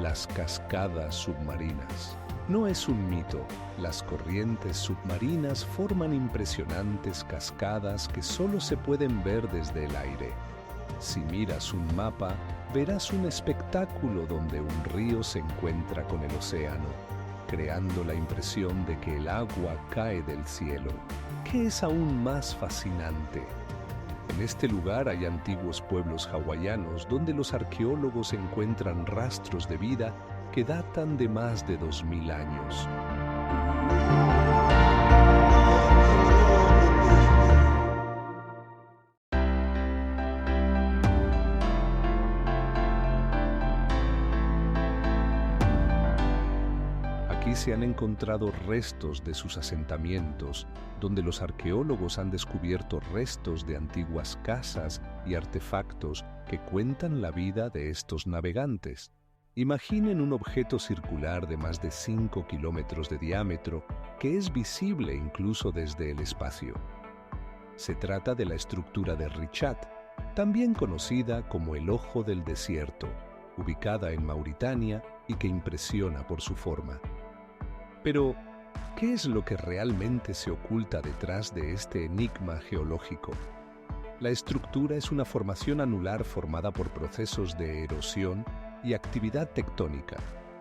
las cascadas submarinas. No es un mito, las corrientes submarinas forman impresionantes cascadas que solo se pueden ver desde el aire. Si miras un mapa, verás un espectáculo donde un río se encuentra con el océano, creando la impresión de que el agua cae del cielo. ¿Qué es aún más fascinante? En este lugar hay antiguos pueblos hawaianos donde los arqueólogos encuentran rastros de vida que datan de más de 2000 años. Aquí se han encontrado restos de sus asentamientos, donde los arqueólogos han descubierto restos de antiguas casas y artefactos que cuentan la vida de estos navegantes. Imaginen un objeto circular de más de 5 kilómetros de diámetro que es visible incluso desde el espacio. Se trata de la estructura de Richat, también conocida como el Ojo del Desierto, ubicada en Mauritania y que impresiona por su forma. Pero, ¿qué es lo que realmente se oculta detrás de este enigma geológico? La estructura es una formación anular formada por procesos de erosión y actividad tectónica.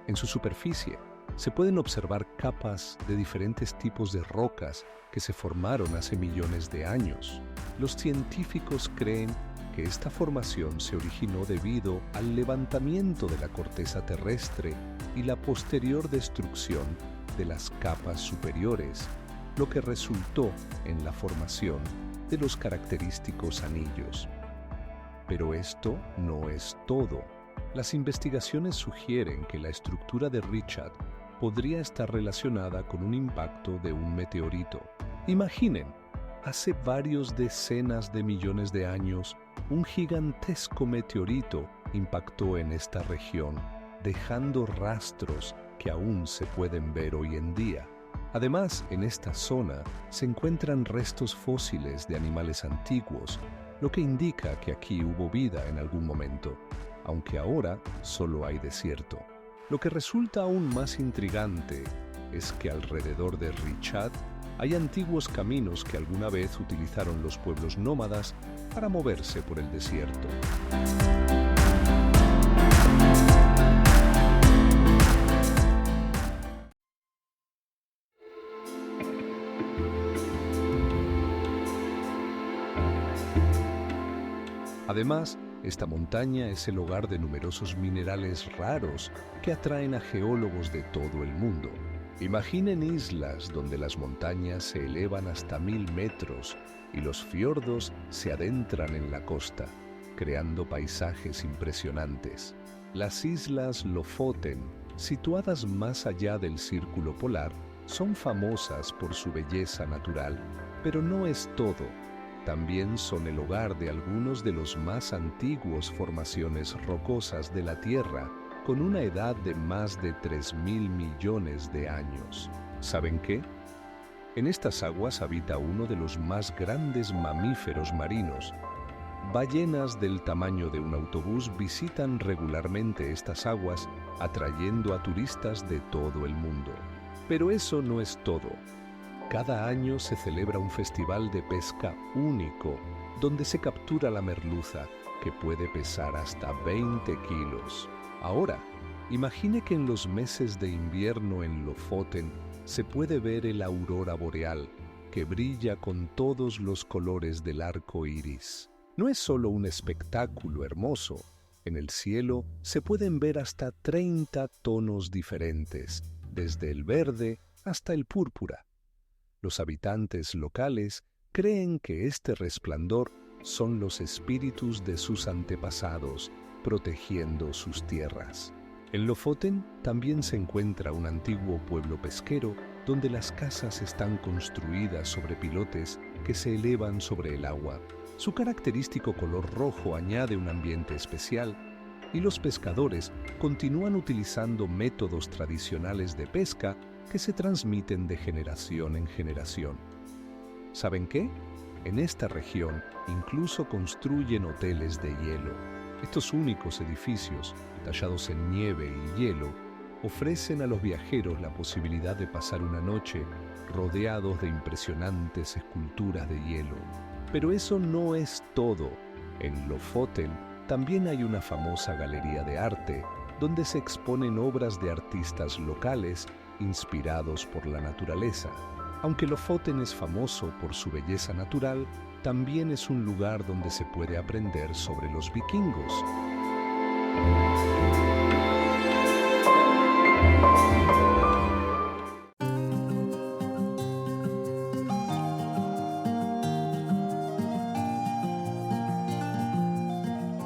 En su superficie se pueden observar capas de diferentes tipos de rocas que se formaron hace millones de años. Los científicos creen que esta formación se originó debido al levantamiento de la corteza terrestre y la posterior destrucción de las capas superiores, lo que resultó en la formación de los característicos anillos. Pero esto no es todo. Las investigaciones sugieren que la estructura de Richat podría estar relacionada con un impacto de un meteorito. Imaginen, hace varios decenas de millones de años, un gigantesco meteorito impactó en esta región, dejando rastros que aún se pueden ver hoy en día. Además, en esta zona se encuentran restos fósiles de animales antiguos, lo que indica que aquí hubo vida en algún momento, aunque ahora solo hay desierto. Lo que resulta aún más intrigante es que alrededor de Richat hay antiguos caminos que alguna vez utilizaron los pueblos nómadas para moverse por el desierto. Además, esta montaña es el hogar de numerosos minerales raros que atraen a geólogos de todo el mundo. Imaginen islas donde las montañas se elevan hasta 1000 metros y los fiordos se adentran en la costa, creando paisajes impresionantes. Las islas Lofoten, situadas más allá del círculo polar, son famosas por su belleza natural, pero no es todo. También son el hogar de algunos de los más antiguos formaciones rocosas de la Tierra, con una edad de más de 3.000 millones de años. ¿Saben qué? En estas aguas habita uno de los más grandes mamíferos marinos. Ballenas del tamaño de un autobús visitan regularmente estas aguas, atrayendo a turistas de todo el mundo. Pero eso no es todo. Cada año se celebra un festival de pesca único, donde se captura la merluza, que puede pesar hasta 20 kilos. Ahora, imagine que en los meses de invierno en Lofoten se puede ver el aurora boreal, que brilla con todos los colores del arco iris. No es solo un espectáculo hermoso. En el cielo se pueden ver hasta 30 tonos diferentes, desde el verde hasta el púrpura. Los habitantes locales creen que este resplandor son los espíritus de sus antepasados, protegiendo sus tierras. En Lofoten también se encuentra un antiguo pueblo pesquero donde las casas están construidas sobre pilotes que se elevan sobre el agua. Su característico color rojo añade un ambiente especial y los pescadores continúan utilizando métodos tradicionales de pesca que se transmiten de generación en generación. ¿Saben qué? En esta región incluso construyen hoteles de hielo. Estos únicos edificios, tallados en nieve y hielo, ofrecen a los viajeros la posibilidad de pasar una noche rodeados de impresionantes esculturas de hielo. Pero eso no es todo. En Lofoten también hay una famosa galería de arte donde se exponen obras de artistas locales inspirados por la naturaleza. Aunque Lofoten es famoso por su belleza natural, también es un lugar donde se puede aprender sobre los vikingos.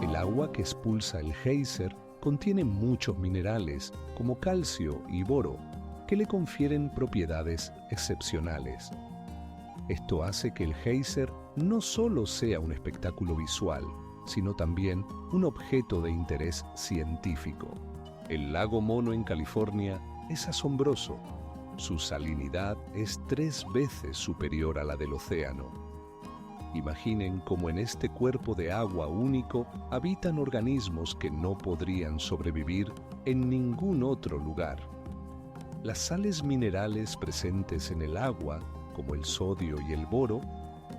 El agua que expulsa el geyser contiene muchos minerales, como calcio y boro, que le confieren propiedades excepcionales. Esto hace que el geyser no solo sea un espectáculo visual, sino también un objeto de interés científico. El lago Mono en California es asombroso. Su salinidad es 3 veces superior a la del océano. Imaginen cómo en este cuerpo de agua único habitan organismos que no podrían sobrevivir en ningún otro lugar. Las sales minerales presentes en el agua, como el sodio y el boro,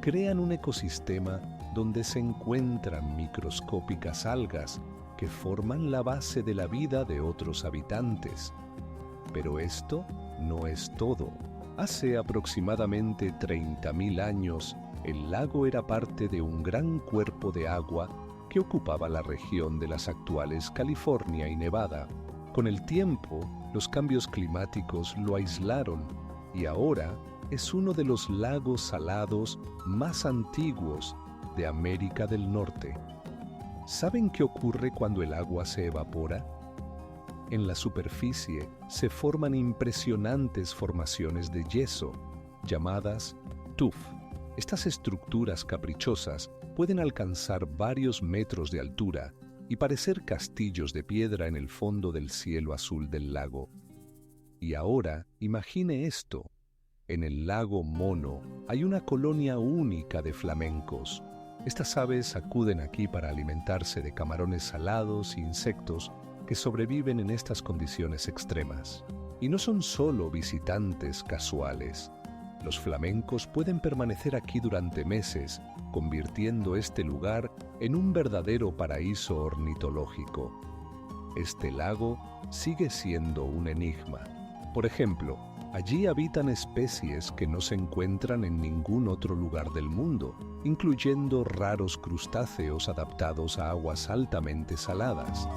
crean un ecosistema donde se encuentran microscópicas algas que forman la base de la vida de otros habitantes. Pero esto no es todo. Hace aproximadamente 30.000 años, el lago era parte de un gran cuerpo de agua que ocupaba la región de las actuales California y Nevada. Con el tiempo, los cambios climáticos lo aislaron y ahora es uno de los lagos salados más antiguos de América del Norte. ¿Saben qué ocurre cuando el agua se evapora? En la superficie se forman impresionantes formaciones de yeso, llamadas tuff. Estas estructuras caprichosas pueden alcanzar varios metros de altura y parecer castillos de piedra en el fondo del cielo azul del lago. Y ahora, imagine esto. En el lago Mono hay una colonia única de flamencos. Estas aves acuden aquí para alimentarse de camarones salados e insectos que sobreviven en estas condiciones extremas. Y no son solo visitantes casuales. Los flamencos pueden permanecer aquí durante meses, convirtiendo este lugar en un verdadero paraíso ornitológico. Este lago sigue siendo un enigma. Por ejemplo, allí habitan especies que no se encuentran en ningún otro lugar del mundo, incluyendo raros crustáceos adaptados a aguas altamente saladas.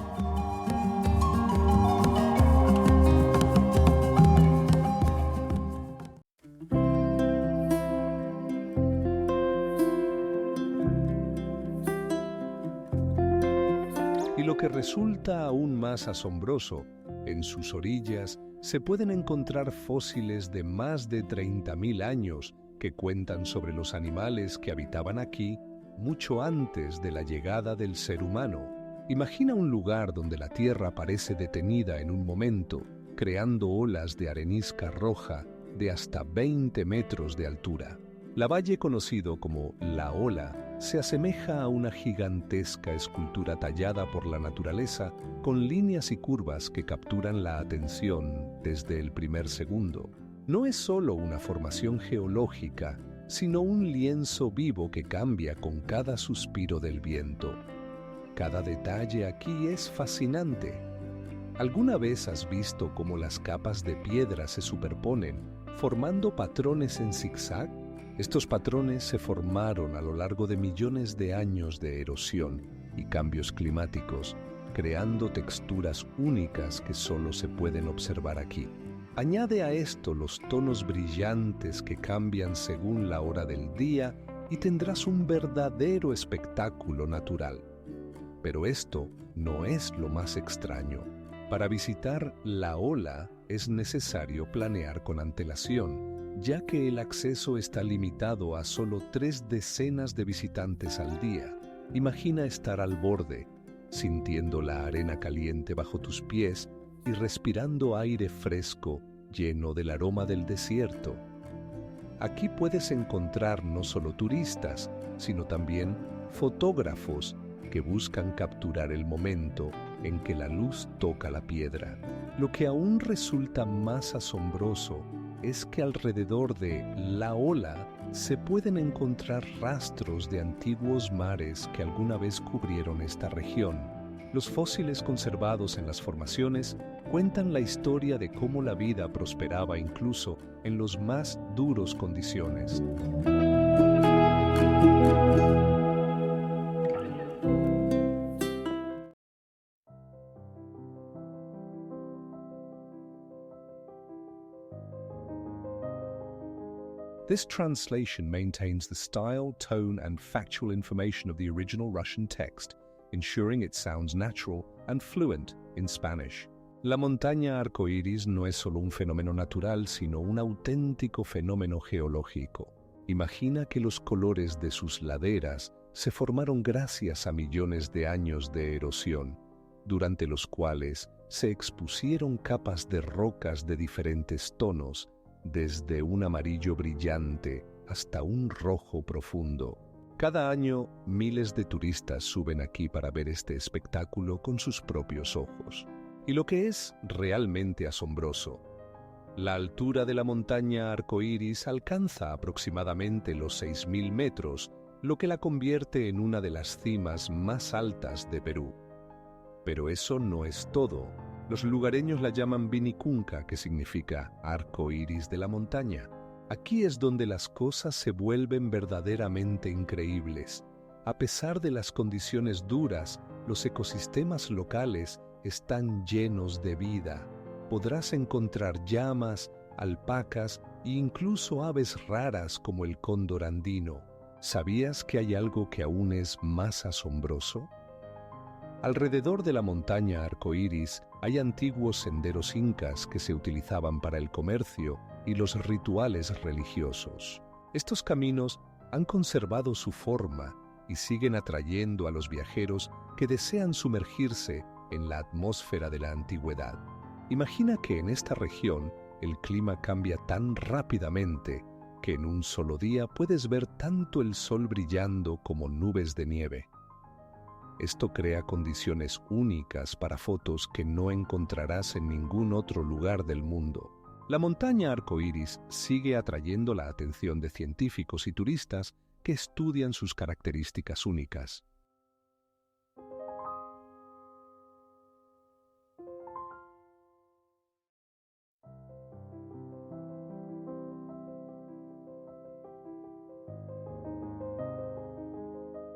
Y lo que resulta aún más asombroso, en sus orillas se pueden encontrar fósiles de más de 30.000 años que cuentan sobre los animales que habitaban aquí mucho antes de la llegada del ser humano. Imagina un lugar donde la tierra parece detenida en un momento, creando olas de arenisca roja de hasta 20 metros de altura. La valle conocido como La Ola se asemeja a una gigantesca escultura tallada por la naturaleza con líneas y curvas que capturan la atención desde el primer segundo. No es solo una formación geológica, sino un lienzo vivo que cambia con cada suspiro del viento. Cada detalle aquí es fascinante. ¿Alguna vez has visto cómo las capas de piedra se superponen, formando patrones en zigzag? Estos patrones se formaron a lo largo de millones de años de erosión y cambios climáticos, creando texturas únicas que solo se pueden observar aquí. Añade a esto los tonos brillantes que cambian según la hora del día y tendrás un verdadero espectáculo natural. Pero esto no es lo más extraño. Para visitar La Ola es necesario planear con antelación, ya que el acceso está limitado a solo 3 decenas de visitantes al día. Imagina estar al borde, sintiendo la arena caliente bajo tus pies y respirando aire fresco lleno del aroma del desierto. Aquí puedes encontrar no solo turistas, sino también fotógrafos que buscan capturar el momento en que la luz toca la piedra. Lo que aún resulta más asombroso es que alrededor de La Ola se pueden encontrar rastros de antiguos mares que alguna vez cubrieron esta región. Los fósiles conservados en las formaciones cuentan la historia de cómo la vida prosperaba incluso en las más duras condiciones. This translation maintains the style, tone, and factual information of the original Russian text, ensuring it sounds natural and fluent in Spanish. La montaña arcoíris no es solo un fenómeno natural, sino un auténtico fenómeno geológico. Imagina que los colores de sus laderas se formaron gracias a millones de años de erosión, durante los cuales se expusieron capas de rocas de diferentes tonos, desde un amarillo brillante hasta un rojo profundo. Cada año, miles de turistas suben aquí para ver este espectáculo con sus propios ojos. Y lo que es realmente asombroso, la altura de la montaña arcoíris alcanza aproximadamente los 6.000 metros, lo que la convierte en una de las cimas más altas de Perú. Pero eso no es todo. Los lugareños la llaman Vinicunca, que significa arco iris de la montaña. Aquí es donde las cosas se vuelven verdaderamente increíbles. A pesar de las condiciones duras, los ecosistemas locales están llenos de vida. Podrás encontrar llamas, alpacas e incluso aves raras como el cóndor andino. ¿Sabías que hay algo que aún es más asombroso? Alrededor de la montaña arcoíris hay antiguos senderos incas que se utilizaban para el comercio y los rituales religiosos. Estos caminos han conservado su forma y siguen atrayendo a los viajeros que desean sumergirse en la atmósfera de la antigüedad. Imagina que en esta región el clima cambia tan rápidamente que en un solo día puedes ver tanto el sol brillando como nubes de nieve. Esto crea condiciones únicas para fotos que no encontrarás en ningún otro lugar del mundo. La montaña arcoíris sigue atrayendo la atención de científicos y turistas que estudian sus características únicas.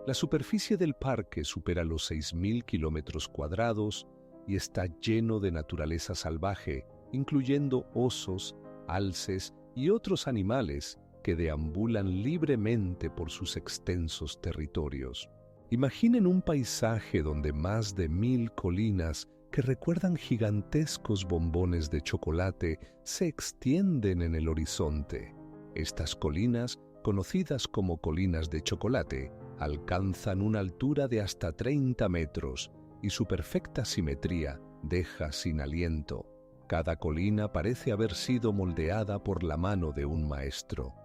La superficie del parque supera los 6.000 kilómetros cuadrados y está lleno de naturaleza salvaje, incluyendo osos, alces y otros animales que deambulan libremente por sus extensos territorios. Imaginen un paisaje donde más de 1.000 colinas que recuerdan gigantescos bombones de chocolate se extienden en el horizonte. Estas colinas, conocidas como colinas de chocolate, alcanzan una altura de hasta 30 metros y su perfecta simetría deja sin aliento. Cada colina parece haber sido moldeada por la mano de un maestro.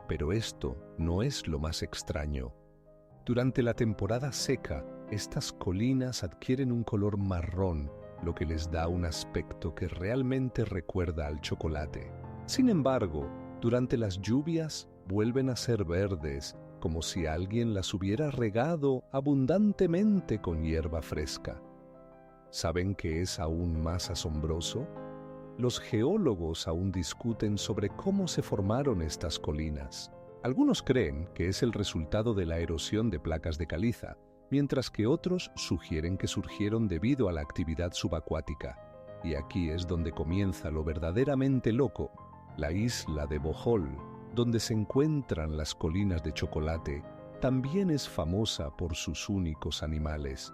Pero esto no es lo más extraño. Durante la temporada seca, estas colinas adquieren un color marrón, lo que les da un aspecto que realmente recuerda al chocolate. Sin embargo, durante las lluvias vuelven a ser verdes, como si alguien las hubiera regado abundantemente con hierba fresca. ¿Saben qué es aún más asombroso? Los geólogos aún discuten sobre cómo se formaron estas colinas. Algunos creen que es el resultado de la erosión de placas de caliza, mientras que otros sugieren que surgieron debido a la actividad subacuática. Y aquí es donde comienza lo verdaderamente loco. La isla de Bohol, donde se encuentran las colinas de chocolate, también es famosa por sus únicos animales.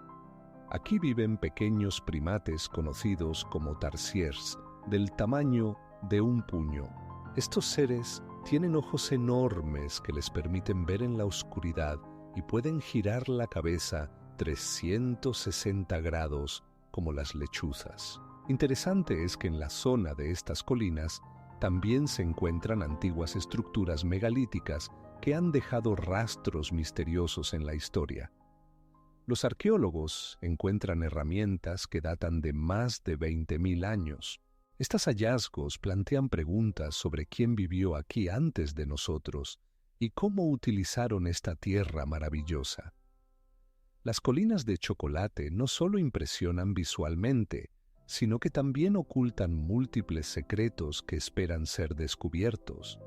Aquí viven pequeños primates conocidos como tarsiers, del tamaño de un puño. Estos seres tienen ojos enormes que les permiten ver en la oscuridad y pueden girar la cabeza 360 grados como las lechuzas. Interesante es que en la zona de estas colinas también se encuentran antiguas estructuras megalíticas que han dejado rastros misteriosos en la historia. Los arqueólogos encuentran herramientas que datan de más de 20.000 años. Estos hallazgos plantean preguntas sobre quién vivió aquí antes de nosotros y cómo utilizaron esta tierra maravillosa. Las colinas de chocolate no solo impresionan visualmente, sino que también ocultan múltiples secretos que esperan ser descubiertos.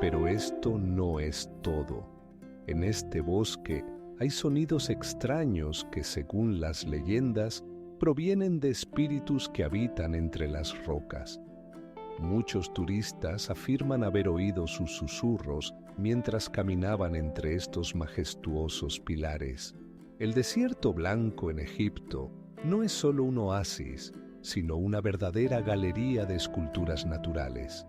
Pero esto no es todo. En este bosque hay sonidos extraños que, según las leyendas, provienen de espíritus que habitan entre las rocas. Muchos turistas afirman haber oído sus susurros mientras caminaban entre estos majestuosos pilares. El desierto blanco en Egipto no es solo un oasis, sino una verdadera galería de esculturas naturales.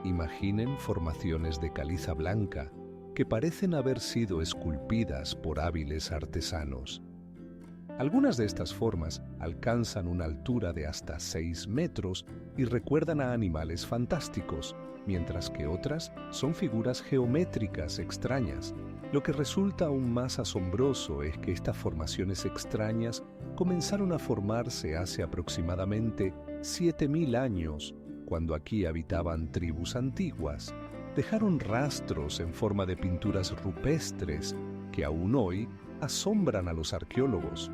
Imaginen formaciones de caliza blanca que parecen haber sido esculpidas por hábiles artesanos. Algunas de estas formas alcanzan una altura de hasta 6 metros y recuerdan a animales fantásticos, mientras que otras son figuras geométricas extrañas. Lo que resulta aún más asombroso es que estas formaciones extrañas comenzaron a formarse hace aproximadamente 7.000 años, cuando aquí habitaban tribus antiguas. Dejaron rastros en forma de pinturas rupestres que aún hoy asombran a los arqueólogos.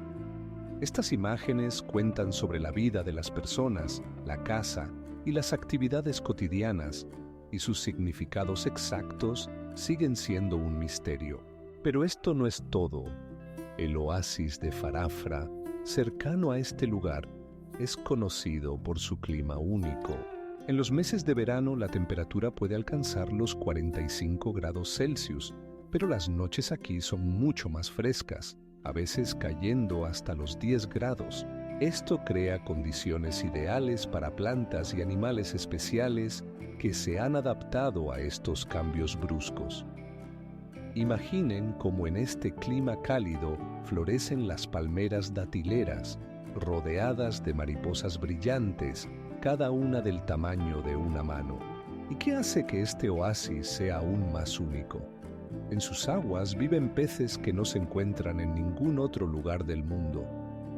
Estas imágenes cuentan sobre la vida de las personas, la caza y las actividades cotidianas, y sus significados exactos siguen siendo un misterio. Pero esto no es todo. El oasis de Farafra, cercano a este lugar, es conocido por su clima único. En los meses de verano la temperatura puede alcanzar los 45 grados Celsius, pero las noches aquí son mucho más frescas, a veces cayendo hasta los 10 grados. Esto crea condiciones ideales para plantas y animales especiales que se han adaptado a estos cambios bruscos. Imaginen cómo en este clima cálido florecen las palmeras datileras, rodeadas de mariposas brillantes, cada una del tamaño de una mano. ¿Y qué hace que este oasis sea aún más único? En sus aguas viven peces que no se encuentran en ningún otro lugar del mundo.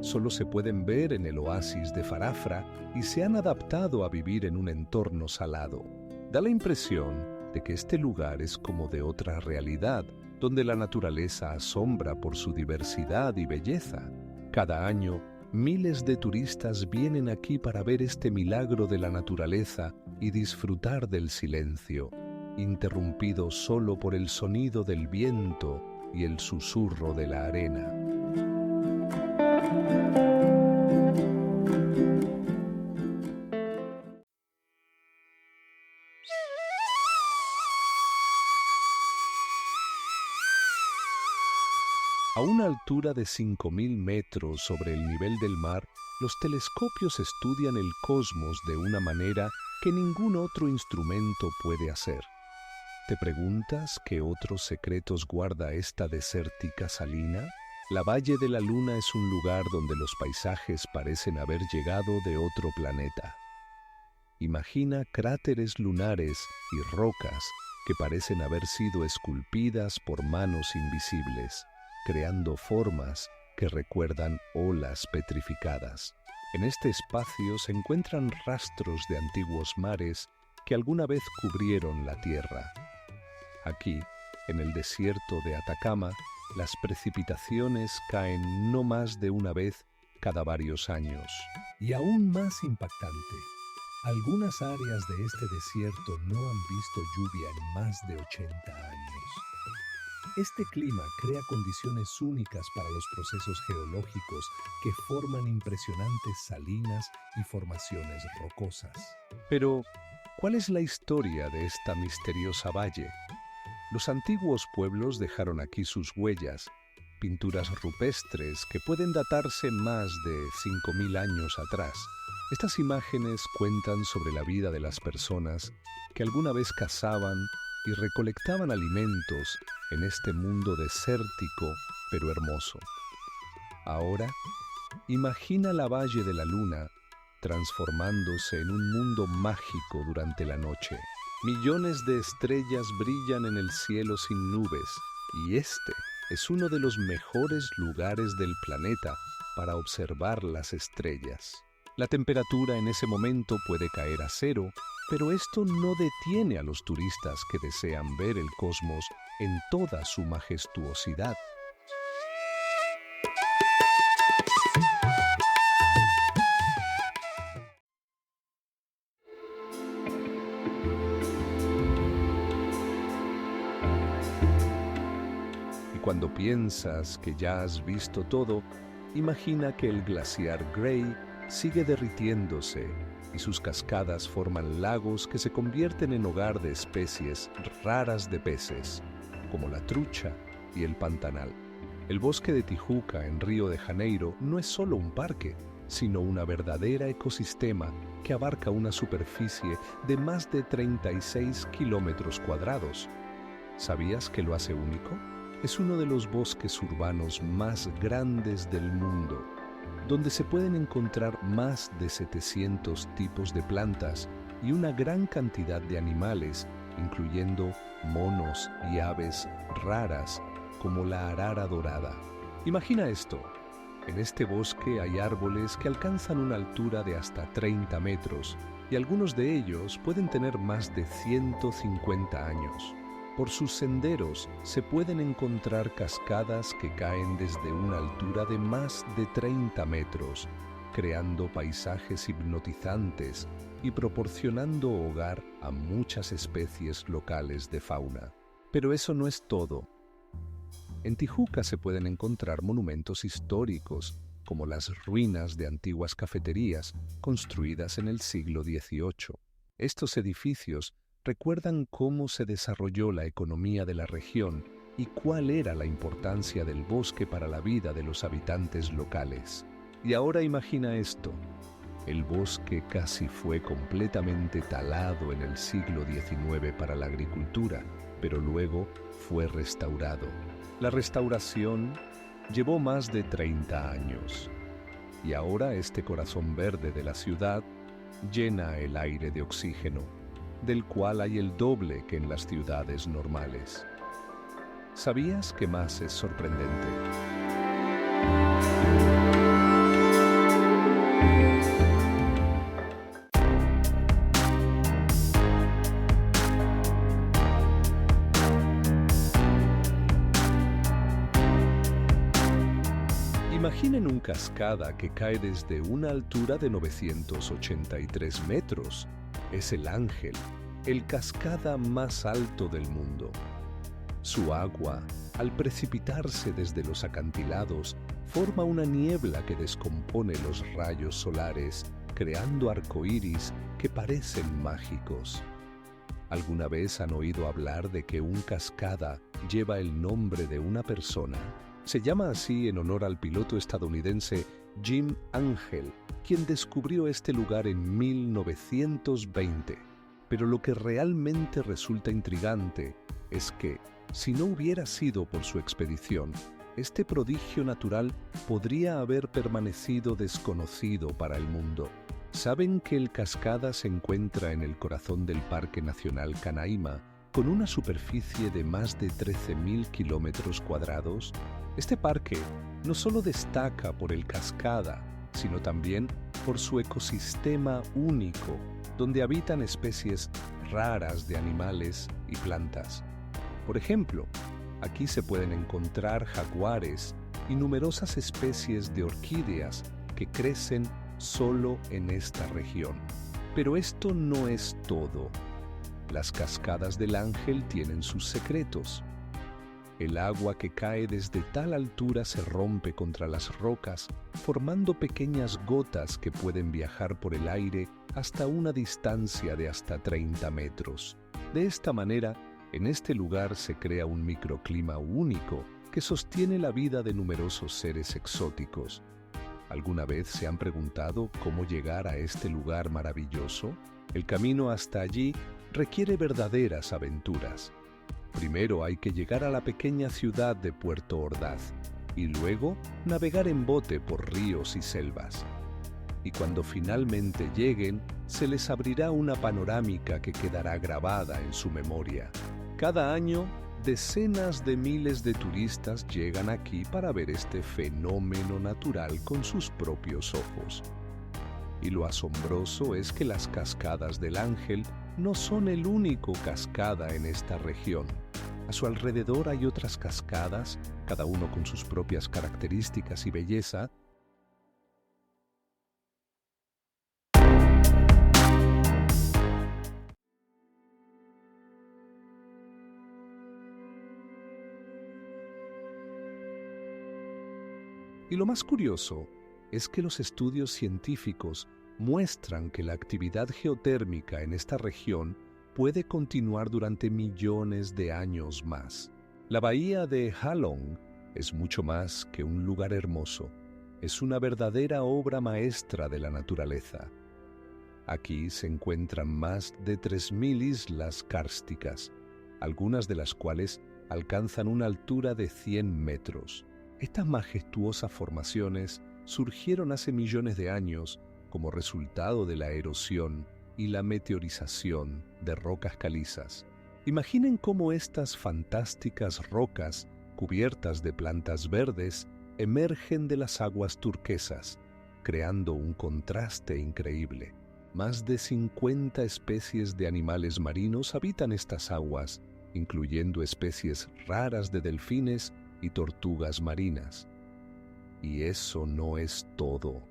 Solo se pueden ver en el oasis de Farafra y se han adaptado a vivir en un entorno salado. Da la impresión de que este lugar es como de otra realidad, donde la naturaleza asombra por su diversidad y belleza. Cada año, miles de turistas vienen aquí para ver este milagro de la naturaleza y disfrutar del silencio, interrumpido solo por el sonido del viento y el susurro de la arena. A una altura de 5.000 metros sobre el nivel del mar, los telescopios estudian el cosmos de una manera que ningún otro instrumento puede hacer. ¿Te preguntas qué otros secretos guarda esta desértica salina? La Valle de la Luna es un lugar donde los paisajes parecen haber llegado de otro planeta. Imagina cráteres lunares y rocas que parecen haber sido esculpidas por manos invisibles, creando formas que recuerdan olas petrificadas. En este espacio se encuentran rastros de antiguos mares que alguna vez cubrieron la tierra. Aquí, en el desierto de Atacama, las precipitaciones caen no más de una vez cada varios años. Y aún más impactante, algunas áreas de este desierto no han visto lluvia en más de 80 años. Este clima crea condiciones únicas para los procesos geológicos que forman impresionantes salinas y formaciones rocosas. Pero, ¿cuál es la historia de esta misteriosa valle? Los antiguos pueblos dejaron aquí sus huellas, pinturas rupestres que pueden datarse más de 5.000 años atrás. Estas imágenes cuentan sobre la vida de las personas que alguna vez cazaban y recolectaban alimentos en este mundo desértico pero hermoso. Ahora, imagina la Valle de la Luna transformándose en un mundo mágico durante la noche. Millones de estrellas brillan en el cielo sin nubes, y este es uno de los mejores lugares del planeta para observar las estrellas. La temperatura en ese momento puede caer a 0, pero esto no detiene a los turistas que desean ver el cosmos en toda su majestuosidad. Y cuando piensas que ya has visto todo, Imagina que el glaciar Gray sigue derritiéndose y sus cascadas forman lagos que se convierten en hogar de especies raras de peces, como la trucha y el pantanal. El bosque de Tijuca en Río de Janeiro no es solo un parque, sino una verdadera ecosistema que abarca una superficie de más de 36 kilómetros cuadrados. ¿Sabías que lo hace único? Es uno de los bosques urbanos más grandes del mundo, donde se pueden encontrar más de 700 tipos de plantas y una gran cantidad de animales, incluyendo monos y aves raras como la arara dorada. Imagina esto. En este bosque hay árboles que alcanzan una altura de hasta 30 metros y algunos de ellos pueden tener más de 150 años. Por sus senderos se pueden encontrar cascadas que caen desde una altura de más de 30 metros, creando paisajes hipnotizantes y proporcionando hogar a muchas especies locales de fauna. Pero eso no es todo. En Tijuca se pueden encontrar monumentos históricos, como las ruinas de antiguas cafeterías construidas en el siglo XVIII. Estos edificios recuerdan cómo se desarrolló la economía de la región y cuál era la importancia del bosque para la vida de los habitantes locales. Y ahora imagina esto. El bosque casi fue completamente talado en el siglo XIX para la agricultura, pero luego fue restaurado. La restauración llevó más de 30 años. Y ahora este corazón verde de la ciudad llena el aire de oxígeno, del cual hay el doble que en las ciudades normales. ¿Sabías qué más es sorprendente? Imaginen una cascada que cae desde una altura de 983 metros. Es el Ángel, el cascada más alto del mundo. Su agua, al precipitarse desde los acantilados, forma una niebla que descompone los rayos solares, creando arcoíris que parecen mágicos. ¿Alguna vez han oído hablar de que un cascada lleva el nombre de una persona? Se llama así en honor al piloto estadounidense Jim Angel, quien descubrió este lugar en 1920. Pero lo que realmente resulta intrigante es que, si no hubiera sido por su expedición, este prodigio natural podría haber permanecido desconocido para el mundo. ¿Saben que el cascada se encuentra en el corazón del Parque Nacional Canaima, con una superficie de más de 13.000 kilómetros cuadrados? Este parque no solo destaca por el cascada, sino también por su ecosistema único, donde habitan especies raras de animales y plantas. Por ejemplo, aquí se pueden encontrar jaguares y numerosas especies de orquídeas que crecen solo en esta región. Pero esto no es todo. Las cascadas del Ángel tienen sus secretos. El agua que cae desde tal altura se rompe contra las rocas, formando pequeñas gotas que pueden viajar por el aire hasta una distancia de hasta 30 metros. De esta manera, en este lugar se crea un microclima único que sostiene la vida de numerosos seres exóticos. ¿Alguna vez se han preguntado cómo llegar a este lugar maravilloso? El camino hasta allí requiere verdaderas aventuras. Primero hay que llegar a la pequeña ciudad de Puerto Ordaz y luego navegar en bote por ríos y selvas. Y cuando finalmente lleguen, se les abrirá una panorámica que quedará grabada en su memoria. Cada año, decenas de miles de turistas llegan aquí para ver este fenómeno natural con sus propios ojos. Y lo asombroso es que las cascadas del Ángel no son el único cascada en esta región. A su alrededor hay otras cascadas, cada uno con sus propias características y belleza. Y lo más curioso es que los estudios científicos muestran que la actividad geotérmica en esta región puede continuar durante millones de años más. La bahía de Halong es mucho más que un lugar hermoso. Es una verdadera obra maestra de la naturaleza. Aquí se encuentran más de 3.000 islas kársticas, algunas de las cuales alcanzan una altura de 100 metros. Estas majestuosas formaciones surgieron hace millones de años como resultado de la erosión y la meteorización de rocas calizas. Imaginen cómo estas fantásticas rocas, cubiertas de plantas verdes, emergen de las aguas turquesas, creando un contraste increíble. Más de 50 especies de animales marinos habitan estas aguas, incluyendo especies raras de delfines y tortugas marinas. Y eso no es todo.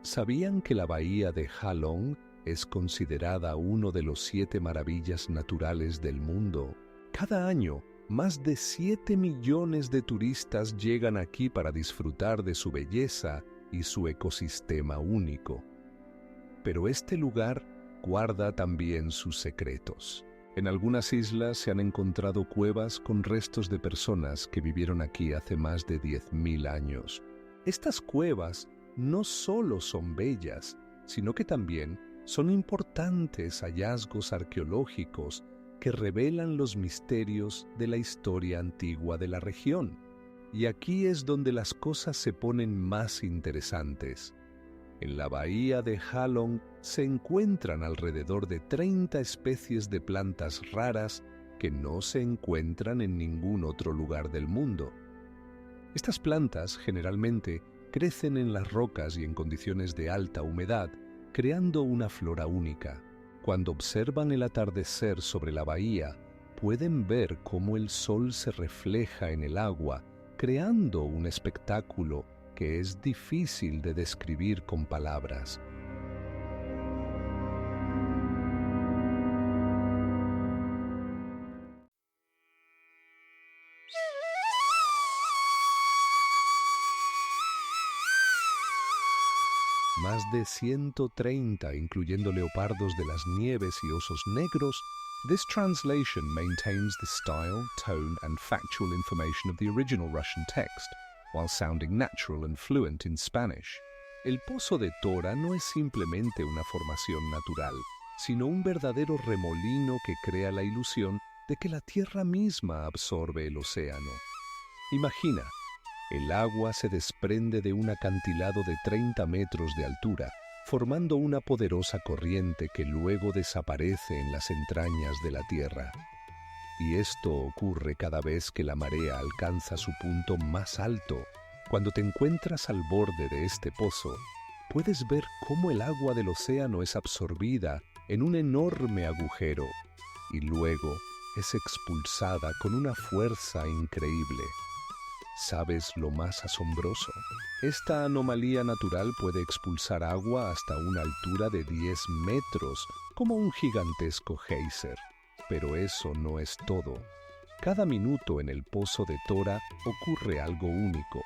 ¿Sabían que la bahía de Halong es considerada uno de los 7 maravillas naturales del mundo? Cada año, más de 7 millones de turistas llegan aquí para disfrutar de su belleza y su ecosistema único. Pero este lugar guarda también sus secretos. En algunas islas se han encontrado cuevas con restos de personas que vivieron aquí hace más de 10.000 años. Estas cuevas no solo son bellas, sino que también son importantes hallazgos arqueológicos que revelan los misterios de la historia antigua de la región. Y aquí es donde las cosas se ponen más interesantes. En la bahía de Halong se encuentran alrededor de 30 especies de plantas raras que no se encuentran en ningún otro lugar del mundo. Estas plantas generalmente crecen en las rocas y en condiciones de alta humedad, creando una flora única. Cuando observan el atardecer sobre la bahía, pueden ver cómo el sol se refleja en el agua, creando un espectáculo que es difícil de describir con palabras. Más de 130, incluyendo leopardos de las nieves y osos negros, this translation maintains the style, tone, and factual information of the original Russian text, while sounding natural and fluent in Spanish. El Pozo de Tora no es simplemente una formación natural, sino un verdadero remolino que crea la ilusión de que la tierra misma absorbe el océano. Imagina, el agua se desprende de un acantilado de 30 metros de altura, formando una poderosa corriente que luego desaparece en las entrañas de la tierra. Y esto ocurre cada vez que la marea alcanza su punto más alto. Cuando te encuentras al borde de este pozo, puedes ver cómo el agua del océano es absorbida en un enorme agujero y luego es expulsada con una fuerza increíble. ¿Sabes lo más asombroso? Esta anomalía natural puede expulsar agua hasta una altura de 10 metros, como un gigantesco geyser. Pero eso no es todo. Cada minuto en el Pozo de Tora ocurre algo único.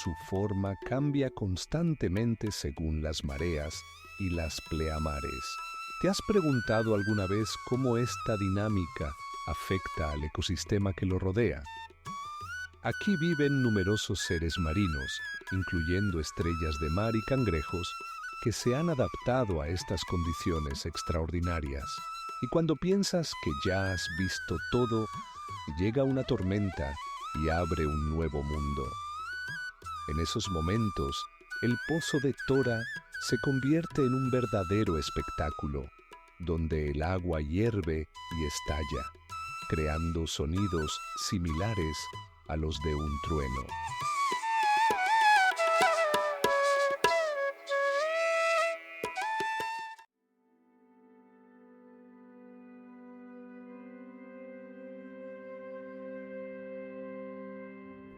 Su forma cambia constantemente según las mareas y las pleamares. ¿Te has preguntado alguna vez cómo esta dinámica afecta al ecosistema que lo rodea? Aquí viven numerosos seres marinos, incluyendo estrellas de mar y cangrejos, que se han adaptado a estas condiciones extraordinarias. Y cuando piensas que ya has visto todo, llega una tormenta y abre un nuevo mundo. En esos momentos, el Pozo de Tora se convierte en un verdadero espectáculo, donde el agua hierve y estalla, creando sonidos similares a los de un trueno.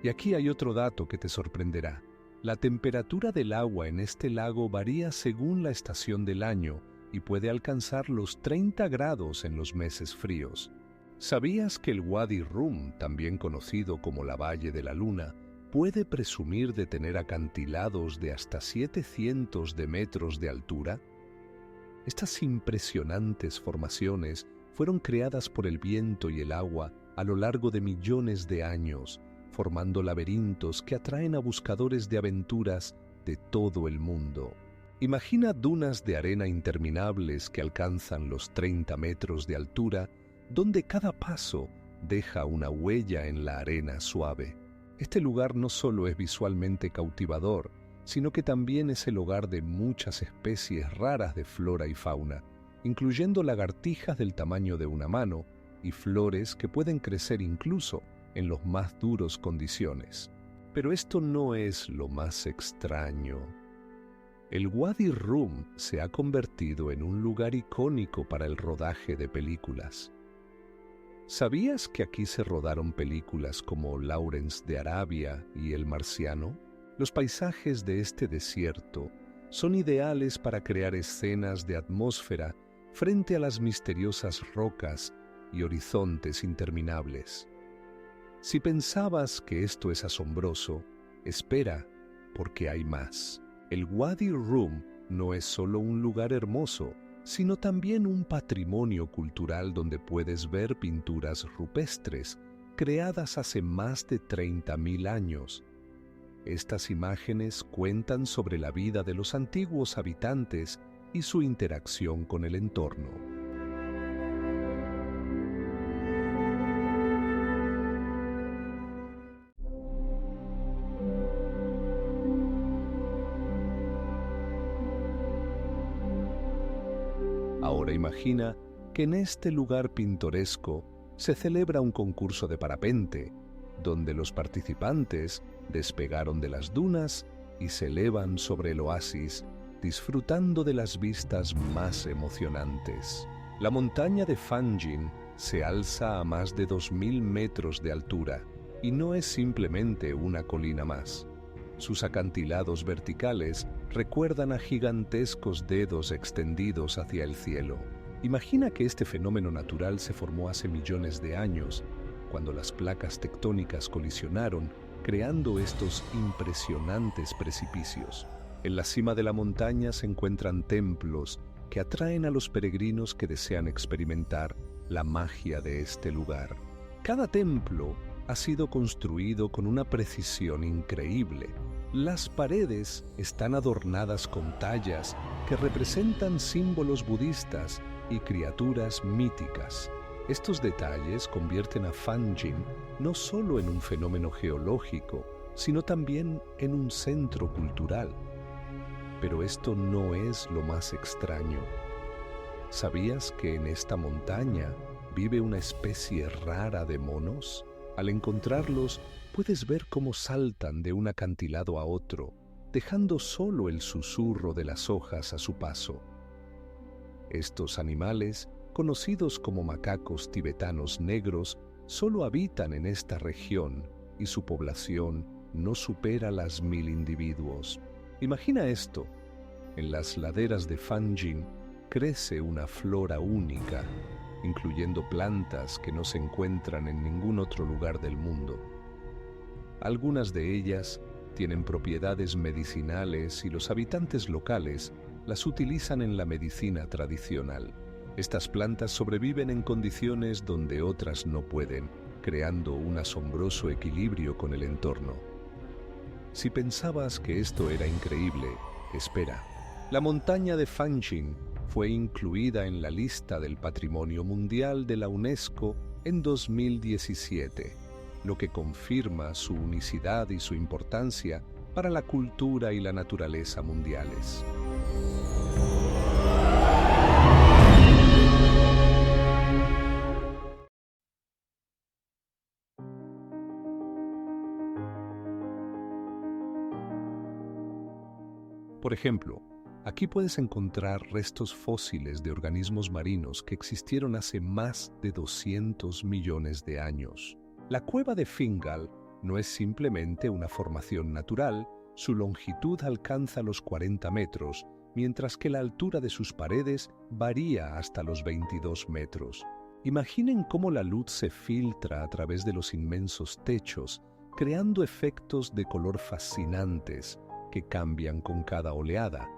Y aquí hay otro dato que te sorprenderá. La temperatura del agua en este lago varía según la estación del año y puede alcanzar los 30 grados en los meses fríos. ¿Sabías que el Wadi Rum, también conocido como la Valle de la Luna, puede presumir de tener acantilados de hasta 700 de metros de altura? Estas impresionantes formaciones fueron creadas por el viento y el agua a lo largo de millones de años, formando laberintos que atraen a buscadores de aventuras de todo el mundo. Imagina dunas de arena interminables que alcanzan los 30 metros de altura, donde cada paso deja una huella en la arena suave. Este lugar no solo es visualmente cautivador, sino que también es el hogar de muchas especies raras de flora y fauna, incluyendo lagartijas del tamaño de una mano y flores que pueden crecer incluso en las más duras condiciones. Pero esto no es lo más extraño. El Wadi Rum se ha convertido en un lugar icónico para el rodaje de películas. ¿Sabías que aquí se rodaron películas como Lawrence de Arabia y El Marciano? Los paisajes de este desierto son ideales para crear escenas de atmósfera frente a las misteriosas rocas y horizontes interminables. Si pensabas que esto es asombroso, espera, porque hay más. El Wadi Rum no es solo un lugar hermoso, sino también un patrimonio cultural donde puedes ver pinturas rupestres creadas hace más de 30.000 años. Estas imágenes cuentan sobre la vida de los antiguos habitantes y su interacción con el entorno. Ahora imagina que en este lugar pintoresco se celebra un concurso de parapente, donde los participantes despegaron de las dunas y se elevan sobre el oasis, disfrutando de las vistas más emocionantes. La montaña de Fanjin se alza a más de 2.000 metros de altura y no es simplemente una colina más. Sus acantilados verticales recuerdan a gigantescos dedos extendidos hacia el cielo. Imagina que este fenómeno natural se formó hace millones de años, cuando las placas tectónicas colisionaron, creando estos impresionantes precipicios. En la cima de la montaña se encuentran templos que atraen a los peregrinos que desean experimentar la magia de este lugar. Cada templo ha sido construido con una precisión increíble. Las paredes están adornadas con tallas que representan símbolos budistas y criaturas míticas. Estos detalles convierten a Fanjin no solo en un fenómeno geológico, sino también en un centro cultural. Pero esto no es lo más extraño. ¿Sabías que en esta montaña vive una especie rara de monos? Al encontrarlos, puedes ver cómo saltan de un acantilado a otro, dejando solo el susurro de las hojas a su paso. Estos animales, conocidos como macacos tibetanos negros, solo habitan en esta región y su población no supera las 1.000 individuos. Imagina esto: en las laderas de Fanjin crece una flora única, incluyendo plantas que no se encuentran en ningún otro lugar del mundo. Algunas de ellas tienen propiedades medicinales y los habitantes locales las utilizan en la medicina tradicional. Estas plantas sobreviven en condiciones donde otras no pueden, creando un asombroso equilibrio con el entorno. Si pensabas que esto era increíble, espera. La montaña de Fanjin fue incluida en la lista del Patrimonio Mundial de la UNESCO en 2017, lo que confirma su unicidad y su importancia para la cultura y la naturaleza mundiales. Por ejemplo, aquí puedes encontrar restos fósiles de organismos marinos que existieron hace más de 200 millones de años. La cueva de Fingal no es simplemente una formación natural, su longitud alcanza los 40 metros, mientras que la altura de sus paredes varía hasta los 22 metros. Imaginen cómo la luz se filtra a través de los inmensos techos, creando efectos de color fascinantes que cambian con cada oleada.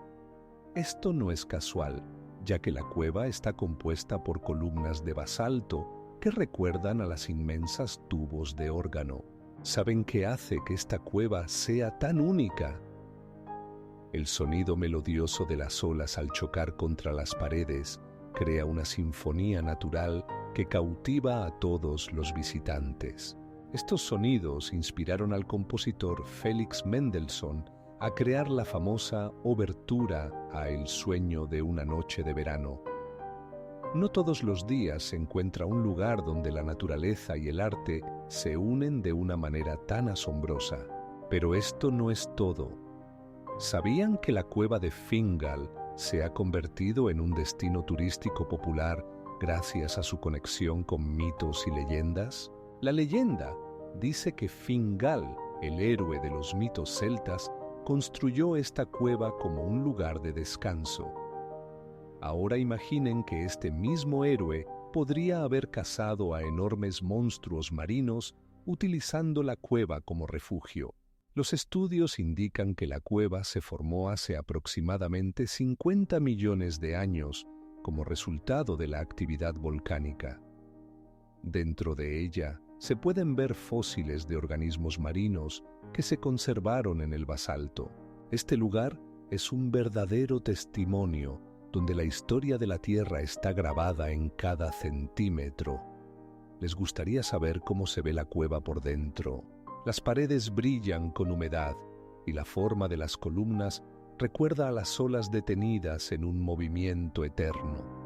Esto no es casual, ya que la cueva está compuesta por columnas de basalto que recuerdan a las inmensas tubos de órgano. ¿Saben qué hace que esta cueva sea tan única? El sonido melodioso de las olas al chocar contra las paredes crea una sinfonía natural que cautiva a todos los visitantes. Estos sonidos inspiraron al compositor Felix Mendelssohn a crear la famosa obertura a El sueño de una noche de verano. No todos los días se encuentra un lugar donde la naturaleza y el arte se unen de una manera tan asombrosa. Pero esto no es todo. ¿Sabían que la cueva de Fingal se ha convertido en un destino turístico popular gracias a su conexión con mitos y leyendas? La leyenda dice que Fingal, el héroe de los mitos celtas, construyó esta cueva como un lugar de descanso. Ahora imaginen que este mismo héroe podría haber cazado a enormes monstruos marinos utilizando la cueva como refugio. Los estudios indican que la cueva se formó hace aproximadamente 50 millones de años como resultado de la actividad volcánica. Dentro de ella se pueden ver fósiles de organismos marinos que se conservaron en el basalto. Este lugar es un verdadero testimonio donde la historia de la Tierra está grabada en cada centímetro. ¿Les gustaría saber cómo se ve la cueva por dentro? Las paredes brillan con humedad y la forma de las columnas recuerda a las olas detenidas en un movimiento eterno.